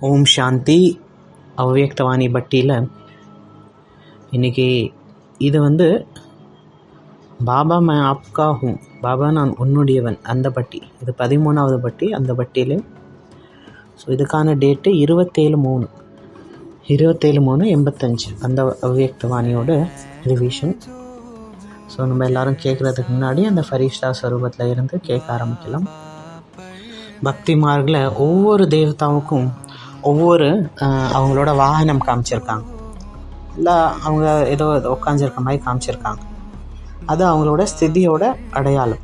ஓம் சாந்தி. அவ்வியக்தவாணி பட்டியில் இன்றைக்கி இது பாபா மே ஆப்கா ஹூம், பாபா நான் உன்னுடையவன், அந்த பட்டி. இது 13வது பட்டி. அந்த பட்டியில் ஸோ இதுக்கான டேட்டு 27/3/85. அந்த அவ்வியக்தவாணியோட ரிவிஷன். ஸோ நம்ம எல்லோரும் கேட்குறதுக்கு முன்னாடி அந்த ஃபரிஷ்டா ஸ்வரூபத்தில் இருந்து கேட்க ஆரம்பிக்கலாம். பக்தி மார்க்கில் ஒவ்வொரு தேவதாவுக்கும் ஒவ்வொரு அவங்களோட வாகனம் காமிச்சிருக்காங்க, இல்லை அவங்க ஏதோ உட்காந்துருக்க மாதிரி காமிச்சிருக்காங்க. அது அவங்களோட ஸ்திதியோட அடையாளம்.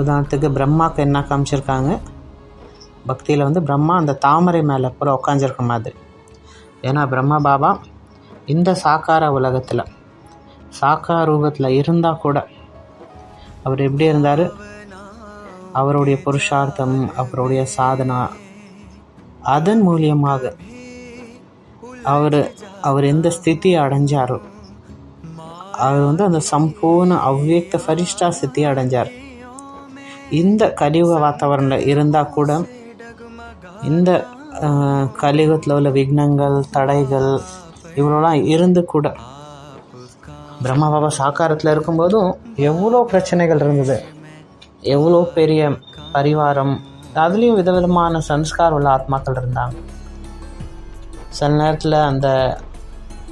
உதாரணத்துக்கு பிரம்மாவுக்கு என்ன காமிச்சிருக்காங்க, பக்தியில் பிரம்மா அந்த தாமரை மேலே போல உட்காந்துருக்க மாதிரி. ஏன்னா பிரம்மா பாபா இந்த சாக்கார உலகத்தில் சாக்கார ரூபத்தில் இருந்தால் கூட அவர் எப்படி இருந்தார், அவருடைய புருஷார்த்தம், அவருடைய சாதனா, அதன் மூலியமாக அவர் எந்த ஸ்திதியை அடைஞ்சாரோ அவர் அந்த சம்பூர்ண அவ்வியக்த ஃபரிஷ்டா ஸ்திதியை அடைஞ்சார். இந்த கலியுக வாத்தாவரணில் இருந்தால் கூட இந்த கலியுகத்தில் உள்ள விக்னங்கள், தடைகள் இவ்வளோலாம் இருந்து கூட பிரம்மா பாபா சாக்காரத்தில் இருக்கும்போதும் எவ்வளோ பிரச்சனைகள் இருந்தது, எவ்வளோ பெரிய பரிவாரம், அதுலேயும் விதவிதமான சன்ஸ்கார் உள்ள ஆத்மாக்கள் இருந்தாங்க. சில நேரத்தில் அந்த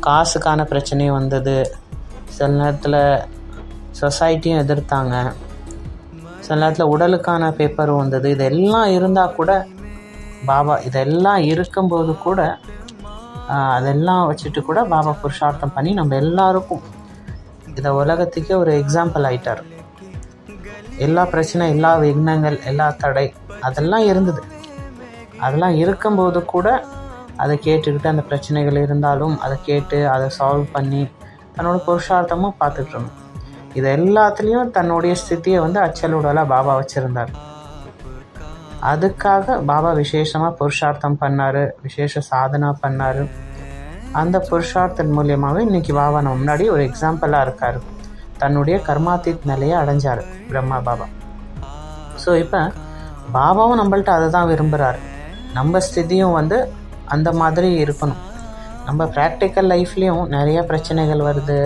காசுக்கான பிரச்சனையும் வந்தது, சில நேரத்தில் சொசைட்டியும் எதிர்த்தாங்க, சில நேரத்தில் உடலுக்கான பேப்பரும் வந்தது. இதெல்லாம் இருந்தால் கூட பாபா இதெல்லாம் இருக்கும்போது கூட அதெல்லாம் வச்சுட்டு கூட பாபா புருஷார்த்தம் பண்ணி நம்ம எல்லாருக்கும் இதை உலகத்துக்கே ஒரு எக்ஸாம்பிள் ஆயிட்டார். எல்லா பிரச்சனை, எல்லா விக்னங்கள், எல்லா தடை அதெல்லாம் இருந்தது. அதெல்லாம் இருக்கும்போது கூட அதை கேட்டுக்கிட்டு அந்த பிரச்சனைகள் இருந்தாலும் அதை கேட்டு அதை சால்வ் பண்ணி தன்னோட புருஷார்த்தமும் பார்த்துட்ருந்தோம். இது எல்லாத்துலேயும் தன்னுடைய ஸ்திதியை அச்சலுடலாக பாபா வச்சுருந்தார். அதுக்காக பாபா விசேஷமாக புருஷார்த்தம் பண்ணார், விசேஷ சாதனா பண்ணார். அந்த புருஷார்த்தம் மூலியமாகவே இன்றைக்கி பாபா நம்ம முன்னாடி ஒரு எக்ஸாம்பிளாக இருக்கார். தன்னுடைய கர்மாத்தீத் நிலையை அடைஞ்சார் பிரம்மா பாபா. ஸோ இப்போ பாபாவும் நம்மள்ட்ட அதை தான் விரும்புகிறார். நம்ம ஸ்திதியும் அந்த மாதிரி இருக்கணும். நம்ம ப்ராக்டிக்கல் லைஃப்லேயும் நிறைய பிரச்சனைகள் வருது,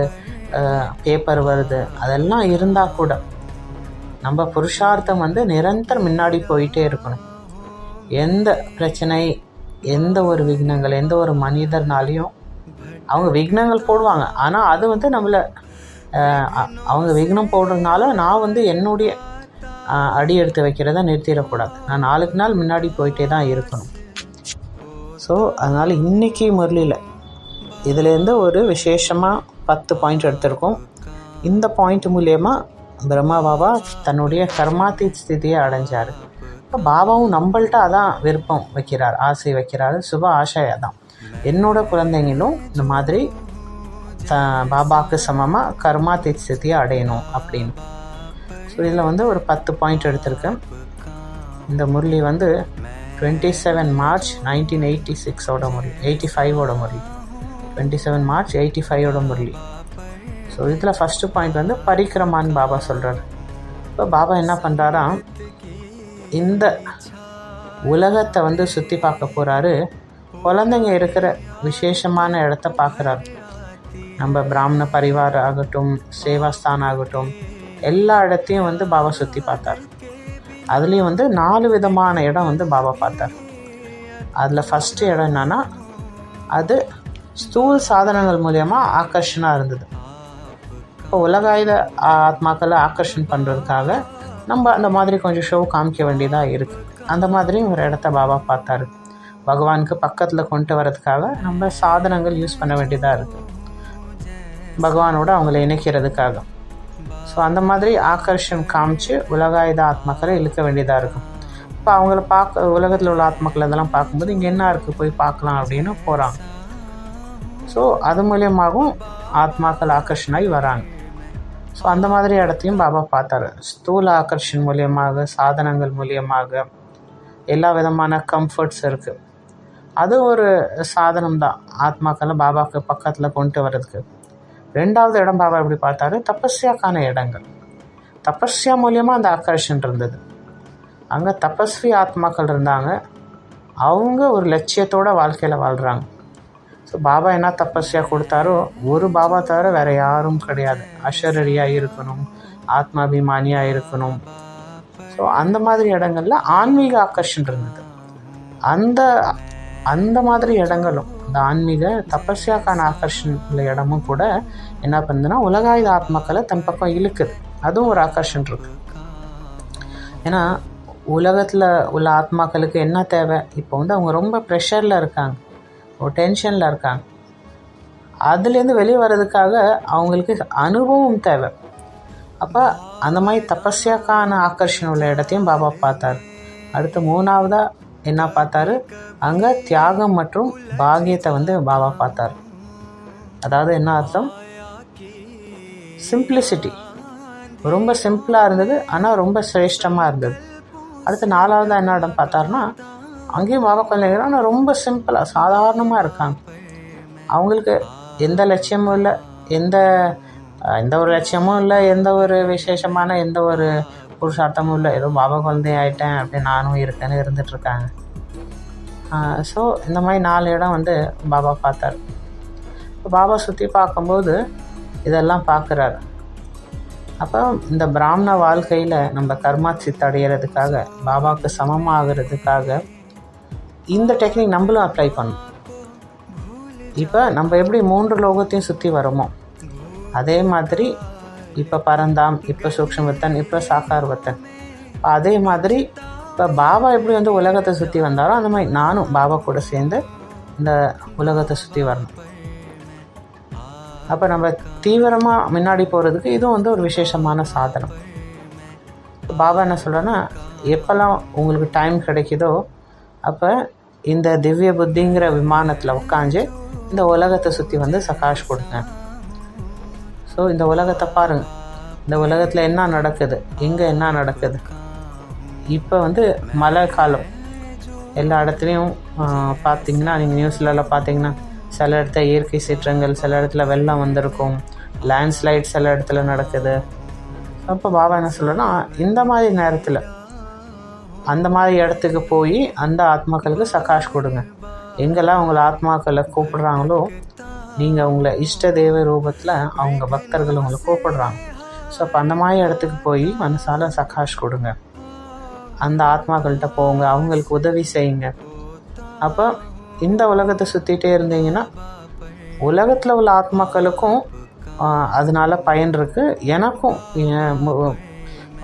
பேப்பர் வருது, அதெல்லாம் இருந்தால் கூட நம்ம புருஷார்த்தம் நிரந்தரம் முன்னாடி போயிட்டே இருக்கணும். எந்த பிரச்சனை, எந்த ஒரு விக்னங்கள், எந்த ஒரு மனிதர்னாலையும் அவங்க விக்னங்கள் போடுவாங்க. ஆனால் அது நம்மளை அவங்க விக்னம் போடுறதுனால நான் என்னுடைய அடி எடுத்து வைக்கிறத நிறுத்திடக்கூடாது. நான் நாளுக்கு நாள் முன்னாடி போயிட்டே தான் இருக்கணும். ஸோ அதனால் இன்றைக்கி முரளியில் இதுலேருந்து ஒரு விசேஷமாக 10 பாயிண்ட் எடுத்திருக்கோம். இந்த பாயிண்ட் மூலியமாக பிரம்மா பாபா தன்னுடைய கர்மாத்தீத் ஸ்திதியை அடைஞ்சார். இப்போ பாபாவும் நம்மள்ட்ட அதான் விருப்பம் வைக்கிறார், ஆசை வைக்கிறாரு. சுப ஆசையாக தான் என்னோட குழந்தைங்களும் இந்த மாதிரி பாபாவுக்கு சமமாக கர்மாத்தீத் ஸ்திதியை அடையணும் அப்படின்னு. ஸோ இதில் ஒரு 10 பாயிண்ட் எடுத்திருக்கேன். இந்த Murali 27 March 1986 Murali, 85 Murali, 27 March 85 Murali. So இதில் ஃபஸ்ட்டு பாயிண்ட் பரிக்கிரமான்னு பாபா சொல்கிறார். இப்போ பாபா என்ன பண்ணுறாரா, இந்த உலகத்தை சுற்றி பார்க்க போகிறாரு. குழந்தைங்க இருக்கிற விசேஷமான இடத்த பார்க்குறாரு. நம்ம பிராமண பரிவார் ஆகட்டும், சேவாஸ்தான் ஆகட்டும், எல்லா இடத்தையும் பாபா சுற்றி பார்த்தார். அதுலேயும் 4 விதமான இடம் பாபா பார்த்தார். அதில் ஃபஸ்ட்டு இடம் என்னென்னா, அது ஸ்தூல் சாதனங்கள் மூலியமாக ஆக்கர்ஷனாக இருந்தது. இப்போ உலகாயுத ஆத்மாக்களை ஆக்கர்ஷன் பண்ணுறதுக்காக நம்ம அந்த மாதிரி கொஞ்சம் ஷோ காமிக்க வேண்டியதாக இருக்குது. அந்த மாதிரி ஒரு இடத்த பாபா பார்த்தாரு. பகவானுக்கு பக்கத்தில் கொண்டு வரதுக்காக நம்ம சாதனங்கள் யூஸ் பண்ண வேண்டியதாக இருக்குது, பகவானோட அவங்கள இணைக்கிறதுக்காக. ஸோ அந்த மாதிரி ஆக்கர்ஷன் காமிச்சு உலகாயுத ஆத்மாக்களை இழுக்க வேண்டியதாக இருக்கும். இப்போ அவங்கள உலகத்தில் உள்ள ஆத்மாக்கள் இதெல்லாம் பார்க்கும்போது இங்கே என்ன இருக்குது, போய் பார்க்கலாம் அப்படின்னு போகிறாங்க. ஸோ அது மூலியமாகவும் ஆத்மாக்கள் ஆக்கர்ஷனாகி வராங்க. ஸோ அந்த மாதிரி இடத்தையும் பாபா பார்த்தாரு. ஸ்தூல ஆக்கர்ஷன் மூலியமாக, சாதனங்கள் மூலியமாக எல்லா விதமான கம்ஃபர்ட்ஸ் இருக்குது. அது ஒரு சாதனம் தான் ஆத்மாக்களை பாபாவுக்கு பக்கத்தில் கொண்டு வர்றதுக்கு. 2வது இடம் பாபா எப்படி பார்த்தாரு, தபஸ்யாக்கான இடங்கள். தபஸ்யா மூலியமாக அந்த ஆக்கர்ஷன் இருந்தது. அங்கே தபஸ்வி ஆத்மாக்கள் இருந்தாங்க. அவங்க ஒரு லட்சியத்தோட வாழ்க்கையில் வாழ்கிறாங்க. ஸோ பாபா என்ன தபஸ்யா கொடுத்தாரோ, ஒரு பாபா தவிர வேறு யாரும் கிடையாது. அஷரரியாக இருக்கணும், ஆத்மாபிமானியாக இருக்கணும். ஸோ அந்த மாதிரி இடங்கள்ல ஆன்மீக ஆக்கர்ஷன் இருந்தது. அந்த மாதிரி இடங்களும், இந்த ஆன்மீக தபஸ்யாக்கான ஆக்கர்ஷன் உள்ள இடமும் கூட என்ன பண்ணுதுன்னா உலகாயுத ஆத்மாக்களை தன் பக்கம் இழுக்குது. அதுவும் ஒரு ஆக்கர்ஷன் இருக்குது. ஏன்னா உலகத்தில் உள்ள ஆத்மாக்களுக்கு என்ன தேவை? இப்போ வந்து அவங்க ரொம்ப ப்ரெஷரில் இருக்காங்க, ஒரு டென்ஷனில் இருக்காங்க. அதுலேருந்து வெளியே வர்றதுக்காக அவங்களுக்கு அனுபவம் தேவை. அப்போ அந்த மாதிரி தபஸ்யாக்கான ஆக்கர்ஷன் உள்ள இடத்தையும் பாபா பார்த்தார். அடுத்து 3ஆவதாக என்ன பார்த்தாரு? அங்கே தியாகம் மற்றும் பாக்கியத்தை வந்து பாபா பார்த்தார். அதாவது என்ன அர்த்தம்? சிம்பிளிசிட்டி, ரொம்ப சிம்பிளாக இருந்தது, ஆனால் ரொம்ப சிரேஷ்டமாக இருந்தது. அடுத்து 4ஆவதாக என்ன இடம் பார்த்தாருன்னா, அங்கேயும் பாபா குழந்தைங்க ஆனால் ரொம்ப சிம்பிளாக சாதாரணமாக இருக்காங்க. அவங்களுக்கு எந்த லட்சியமும் இல்லை, எந்த ஒரு லட்சியமும் இல்லை, எந்த ஒரு விசேஷமான எந்த ஒரு புருஷார்த்தமும் இல்லை. ஏதோ பாபா குழந்தை ஆகிட்டேன் அப்படி நானும் இருக்கேன்னு இருந்துகிட்ருக்காங்க. ஸோ இந்த மாதிரி 4 இடம் வந்து பாபா பார்த்தார். பாபா சுற்றி பார்க்கும்போது இதெல்லாம் பார்க்குறாரு. அப்போ இந்த பிராமண வாழ்க்கையில் நம்ம கர்மா சித் அடைகிறதுக்காக, பாபாவுக்கு சமமாகிறதுக்காக இந்த டெக்னிக் நம்மளும் அப்ளை பண்ணணும். இப்போ நம்ம எப்படி 3 லோகத்தையும் சுற்றி வரோமோ அதே மாதிரி இப்போ பரந்தாம், இப்போ சூக்ஷ்மவத்தன், இப்போ சாகார்வத்தன், அதே மாதிரி இப்போ பாபா எப்படி வந்து உலகத்தை சுற்றி வந்தாரோ அந்த மாதிரி நானும் பாபா கூட சேர்ந்து இந்த உலகத்தை சுற்றி வரணும். அப்போ நம்ம தீவிரமாக முன்னாடி போகிறதுக்கு இதுவும் வந்து ஒரு விசேஷமான சாதனம். பாபா என்ன சொல்கிறேன்னா, எப்போல்லாம் உங்களுக்கு டைம் கிடைக்குதோ அப்போ இந்த திவ்ய புத்திங்கிற விமானத்தில் உட்காந்து இந்த உலகத்தை சுற்றி வந்து சகாஷ் கொடுங்க. ஸோ இந்த உலகத்தை பாருங்கள், இந்த உலகத்தில் என்ன நடக்குது, எங்கே என்ன நடக்குது. இப்போ வந்து மழை காலம், எல்லா இடத்துலையும் பார்த்திங்கன்னா, நீங்கள் நியூஸ்லலாம் பார்த்தீங்கன்னா சில இடத்துல இயற்கை சீற்றங்கள், சில இடத்துல வெள்ளம் வந்திருக்கும், லேண்ட்ஸ்லைட் சில இடத்துல நடக்குது. அப்போ பாபா என்ன சொல்கிறேன்னா, இந்த மாதிரி நேரத்தில் அந்த மாதிரி இடத்துக்கு போய் அந்த ஆத்மாக்களுக்கு சகாஷ் கொடுங்க. எங்கெல்லாம் உங்களை ஆத்மாக்களை கூப்பிடுறாங்களோ, நீங்கள் உங்களை இஷ்ட தேவ ரூபத்தில் அவங்க பக்தர்கள் உங்களை கூப்பிடுறாங்க. ஸோ அப்போ அந்த மாதிரி இடத்துக்கு போய் மனசால் சகாஷ் கொடுங்க, அந்த ஆத்மாக்கள்கிட்ட போங்க, அவங்களுக்கு உதவி செய்யுங்க. அப்போ இந்த உலகத்தை சுற்றிகிட்டே இருந்தீங்கன்னா உலகத்தில் உள்ள ஆத்மாக்களுக்கும் அதனால பயன் இருக்குது, எனக்கும்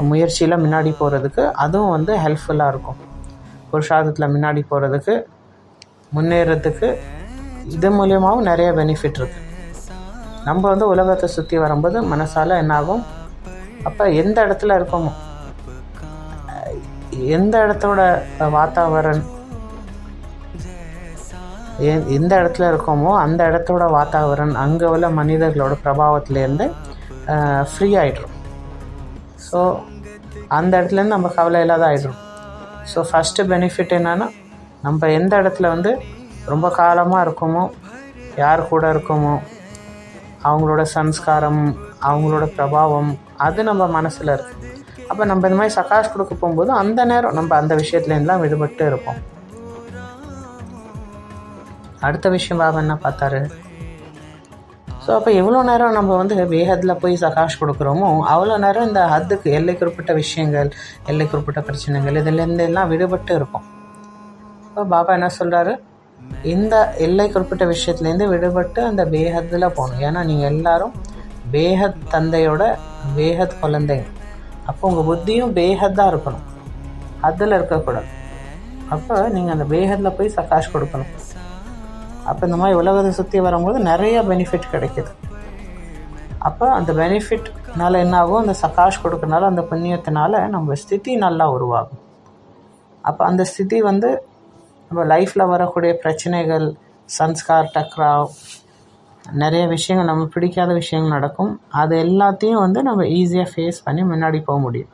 முயற்சியில் முன்னாடி போகிறதுக்கு அதுவும் வந்து ஹெல்ப்ஃபுல்லாக இருக்கும். புருஷார்த்தத்தில் முன்னாடி போகிறதுக்கு, முன்னேறதுக்கு இது மூலியமாகவும் நிறைய பெனிஃபிட் இருக்குது. நம்ம வந்து உலகத்தை சுற்றி வரும்போது மனசால் என்னாகும், அப்போ எந்த இடத்துல இருக்கோமோ, எந்த இடத்தோட வாத்தாவரன், எந்த இடத்துல இருக்கோமோ அந்த இடத்தோட வாத்தாவரன், அங்கே உள்ள மனிதர்களோட பிரபாவத்திலேருந்து ஃப்ரீ ஆகிடும். ஸோ அந்த இடத்துலேருந்து நம்ம கவலை இல்லாத ஆகிடும். ஸோ ஃபஸ்ட்டு பெனிஃபிட் என்னென்னா, நம்ம எந்த இடத்துல வந்து ரொம்ப காலமாக இருக்கோமோ, யார் கூட இருக்கோமோ, அவங்களோட சம்ஸ்காரம், அவங்களோட பிரபாவம் அது நம்ம மனசில் இருக்குது. அப்போ நம்ம இந்த மாதிரி சகாஷ் கொடுக்க போகும்போது அந்த நேரம் நம்ம அந்த விஷயத்துலேருந்துலாம் விடுபட்டு இருப்போம். அடுத்த விஷயம் பாபா என்ன பார்த்தாரு? ஸோ அப்போ எவ்வளோ நேரம் நம்ம வந்து வேகத்தில் போய் சகாஷ் கொடுக்குறோமோ அவ்வளோ நேரம் இந்த ஹத்துக்கு எல்லைக்குட்பட்ட விஷயங்கள், எல்லைக்குட்பட்ட பிரச்சனைகள் இதுலேருந்து எல்லாம் விடுபட்டு இருக்கும். இப்போ பாபா என்ன சொல்கிறாரு, இந்த எல்லைக்குட்பட்ட விஷயத்துலேருந்து விடுபட்டு அந்த பேஹத்தில் போகணும். ஏன்னா நீங்கள் எல்லாரும் பேஹத் தந்தையோட பேஹத் குழந்தைங்க. அப்போ உங்கள் புத்தியும் பேஹத்தாக இருக்கணும், அதில் இருக்கக்கூடாது. அப்போ நீங்கள் அந்த பேஹத்தில் போய் சகாஷ் கொடுக்கணும். அப்போ இந்த மாதிரி உலகத்தை சுற்றி வரும்போது நிறைய பெனிஃபிட் கிடைக்கிது. அப்போ அந்த பெனிஃபிட்னால என்ன ஆகும், அந்த சகாஷ் கொடுக்கறனால, அந்த புண்ணியத்தினால நம்ம ஸ்திதி நல்லா உருவாகும். அப்போ அந்த ஸ்திதி வந்து நம்ம லைஃப்பில் வரக்கூடிய பிரச்சனைகள், சன்ஸ்கார், டக்ராவ், நிறைய விஷயங்கள், நம்ம பிடிக்காத விஷயங்கள் நடக்கும். அது எல்லாத்தையும் வந்து நம்ம ஈஸியாக ஃபேஸ் பண்ணி முன்னாடி போக முடியும்.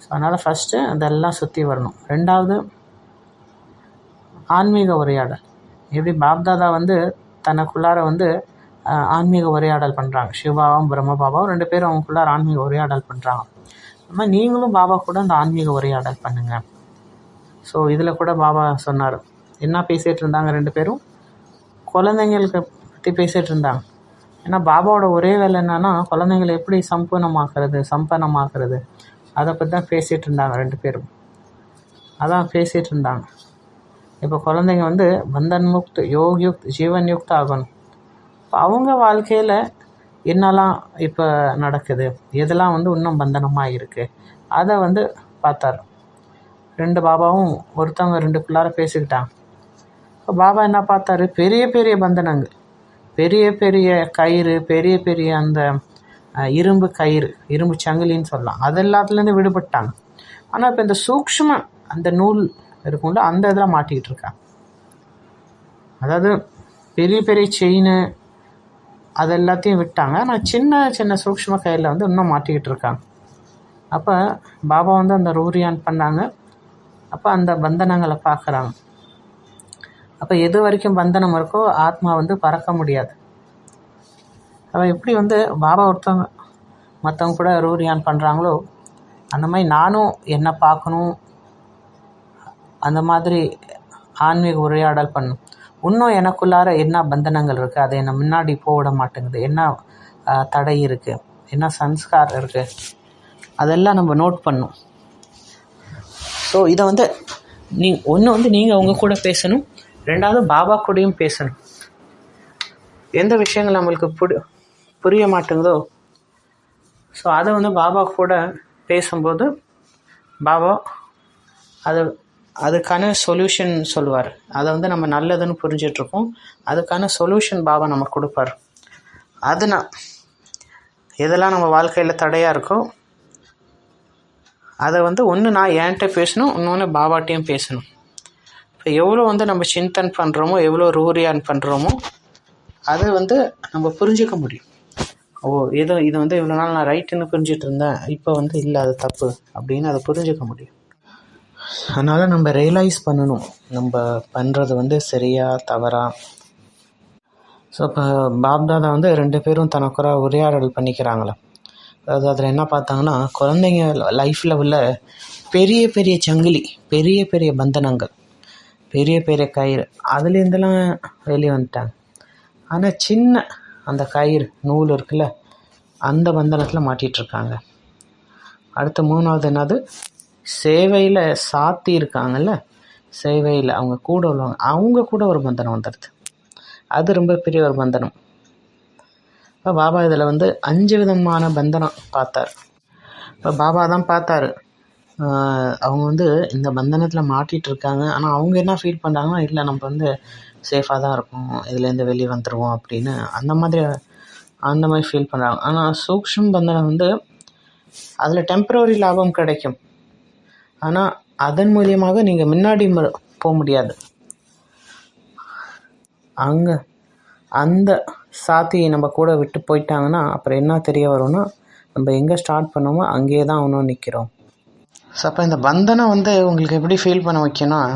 ஸோ அதனால் ஃபஸ்ட்டு அதெல்லாம் சுற்றி வரணும். ரெண்டாவது ஆன்மீக உரையாடல். எப்படி பாப்தாதா வந்து தனக்குள்ளார வந்து ஆன்மீக உரையாடல் பண்ணுறாங்க, சிவாவும் பிரம்ம பாபாவும் 2 பேரும் அவங்களுக்குள்ளார ஆன்மீக உரையாடல் பண்ணுறாங்க. அது மாதிரி நீங்களும் பாபா கூட அந்த ஆன்மீக உரையாடல் பண்ணுங்கள். ஸோ இதில் கூட பாபா சொன்னார், என்ன பேசிகிட்டு இருந்தாங்க 2 பேரும்? குழந்தைங்களுக்கு பற்றி பேசிகிட்டு இருந்தாங்க. ஏன்னா பாபாவோட ஒரே வேலை என்னன்னா குழந்தைங்களை எப்படி சம்பன்னமாக்குறது அதை பற்றி தான் பேசிகிட்டு இருந்தாங்க 2 பேரும். அதான் பேசிகிட்டு இருந்தாங்க. இப்போ குழந்தைங்க வந்து பந்தன் முக்த், யோக் யுக்த், ஜீவன் யுக்த் ஆகணும். இப்போ அவங்க வாழ்க்கையில் என்னெல்லாம் இப்போ நடக்குது, எதெல்லாம் வந்து இன்னும் பந்தனமாக இருக்குது, அதை வந்து பார்த்தார். 2 பாபாவும் ஒருத்தவங்க 2 பிள்ளார பேசிக்கிட்டாங்க. இப்போ பாபா என்ன பார்த்தாரு, பெரிய பெரிய பந்தனங்கள், பெரிய பெரிய கயிறு, பெரிய பெரிய அந்த இரும்பு கயிறு, இரும்பு சங்கிலின்னு சொல்லலாம், அது எல்லாத்துலேருந்து விடுபட்டாங்க. ஆனால் இப்போ இந்த சூக்ஷ்ம அந்த நூல் இருக்கும்ல, அந்த இதில் மாட்டிக்கிட்டு இருக்காங்க. அதாவது பெரிய பெரிய செயின் அது எல்லாத்தையும் விட்டாங்க, ஆனால் சின்ன சின்ன சூக்ஷ்ம கயிறில் வந்து இன்னும் மாட்டிக்கிட்டு இருக்காங்க. அப்போ பாபா வந்து அந்த ரூரியான் பண்ணாங்க. அப்போ அந்த பந்தனங்களை பார்க்குறாங்க. அப்போ எது வரைக்கும் பந்தனம் இருக்கோ ஆத்மா வந்து பறக்க முடியாது. அப்போ எப்படி வந்து பாபா ஒருத்தவங்க மற்றவங்க கூட ரூரியான் பண்ணுறாங்களோ, அந்த மாதிரி நானும் என்ன பார்க்கணும், அந்த மாதிரி ஆன்மீக உரையாடல் பண்ணணும். இன்னும் எனக்குள்ளார என்ன பந்தனங்கள் இருக்குது, அதை என்னை முன்னாடி போட மாட்டேங்குது, என்ன தடை இருக்குது, என்ன சன்ஸ்கார் இருக்குது, அதெல்லாம் நம்ம நோட் பண்ணணும். ஸோ இதை வந்து ஒன்று வந்து நீங்கள் அவங்க கூட பேசணும், 2வது பாபா கூடயும் பேசணும். எந்த விஷயங்கள் நம்மளுக்கு புரிய மாட்டேங்குதோ, ஸோ அதை வந்து பாபா கூட பேசும்போது பாபா அதுக்கான சொல்யூஷன் சொல்லுவார். அதை வந்து நம்ம நல்லதுன்னு புரிஞ்சிட்ருக்கோம், அதுக்கான சொல்யூஷன் பாபா நமக்கு கொடுப்பார். எதெல்லாம் நம்ம வாழ்க்கையில் தடையாக இருக்கோ அதை வந்து ஒன்று நான் என்கிட்ட பேசணும், இன்னொன்று பாபாட்டையும் பேசணும். இப்போ எவ்வளோ வந்து நம்ம சிந்தன் பண்ணுறோமோ, எவ்வளோ ரூரியான் பண்ணுறோமோ, அது வந்து நம்ம புரிஞ்சிக்க முடியும். இது வந்து இவ்வளோ நாள் நான் ரைட்டுன்னு புரிஞ்சிட்டு இருந்தேன், இப்போ வந்து இல்லை அது தப்பு அப்படின்னு அதை புரிஞ்சிக்க முடியும். அதனால் நம்ம ரியலைஸ் பண்ணணும், நம்ம பண்ணுறது வந்து சரியா தவறா. ஸோ இப்போ பாப்தாதா வந்து 2 பேரும் தனக்குற உரையாடல் பண்ணிக்கிறாங்களே. அதாவது அதில் என்ன பார்த்தாங்கன்னா, குழந்தைங்க லைஃப்பில் உள்ள பெரிய பெரிய சங்கிலி, பெரிய பெரிய பந்தனங்கள், பெரிய பெரிய கயிறு, அதுலேருந்துலாம் வெளியே வந்துட்டாங்க. ஆனால் சின்ன அந்த கயிறு நூல் இருக்குல்ல, அந்த பந்தனத்தில் மாட்டிகிட்ருக்காங்க. அடுத்து 3வது என்னது, சேவையில் சாத்தி இருக்காங்கல்ல, சேவையில் அவங்க கூட உள்ளவங்க, அவங்க கூட ஒரு பந்தனம் வந்துடுது. அது ரொம்ப பெரிய ஒரு பந்தனம். இப்போ பாபா இதில் வந்து 5 விதமான பந்தனம் பார்த்தார். இப்போ பாபா தான் பார்த்தாரு, அவங்க வந்து இந்த பந்தனத்தில் மாட்டிகிட்டு இருக்காங்க, ஆனால் அவங்க என்ன ஃபீல் பண்ணுறாங்கன்னா, இல்லை நம்ம வந்து சேஃபாக தான் இருக்கும், இதுலேருந்து வெளியே வந்துடுவோம் அப்படின்னு அந்த மாதிரி ஃபீல் பண்ணுறாங்க. ஆனால் சூக்ஷ்ம பந்தனம் வந்து அதில் டெம்பரரி லாபம் கிடைக்கும், ஆனால் அதன் மூலியமாக நீங்கள் முன்னாடி போக முடியாது. அங்கே அந்த சாத்தியை நம்ம கூட விட்டு போயிட்டாங்கன்னா அப்புறம் என்ன தெரிய வரும்னா, நம்ம எங்கே ஸ்டார்ட் பண்ணோமோ அங்கேயே தான் அவனும் நிற்கிறோம். ஸோ அப்போ இந்த பந்தனம் வந்து உங்களுக்கு எப்படி ஃபீல் பண்ண வைக்கணும்,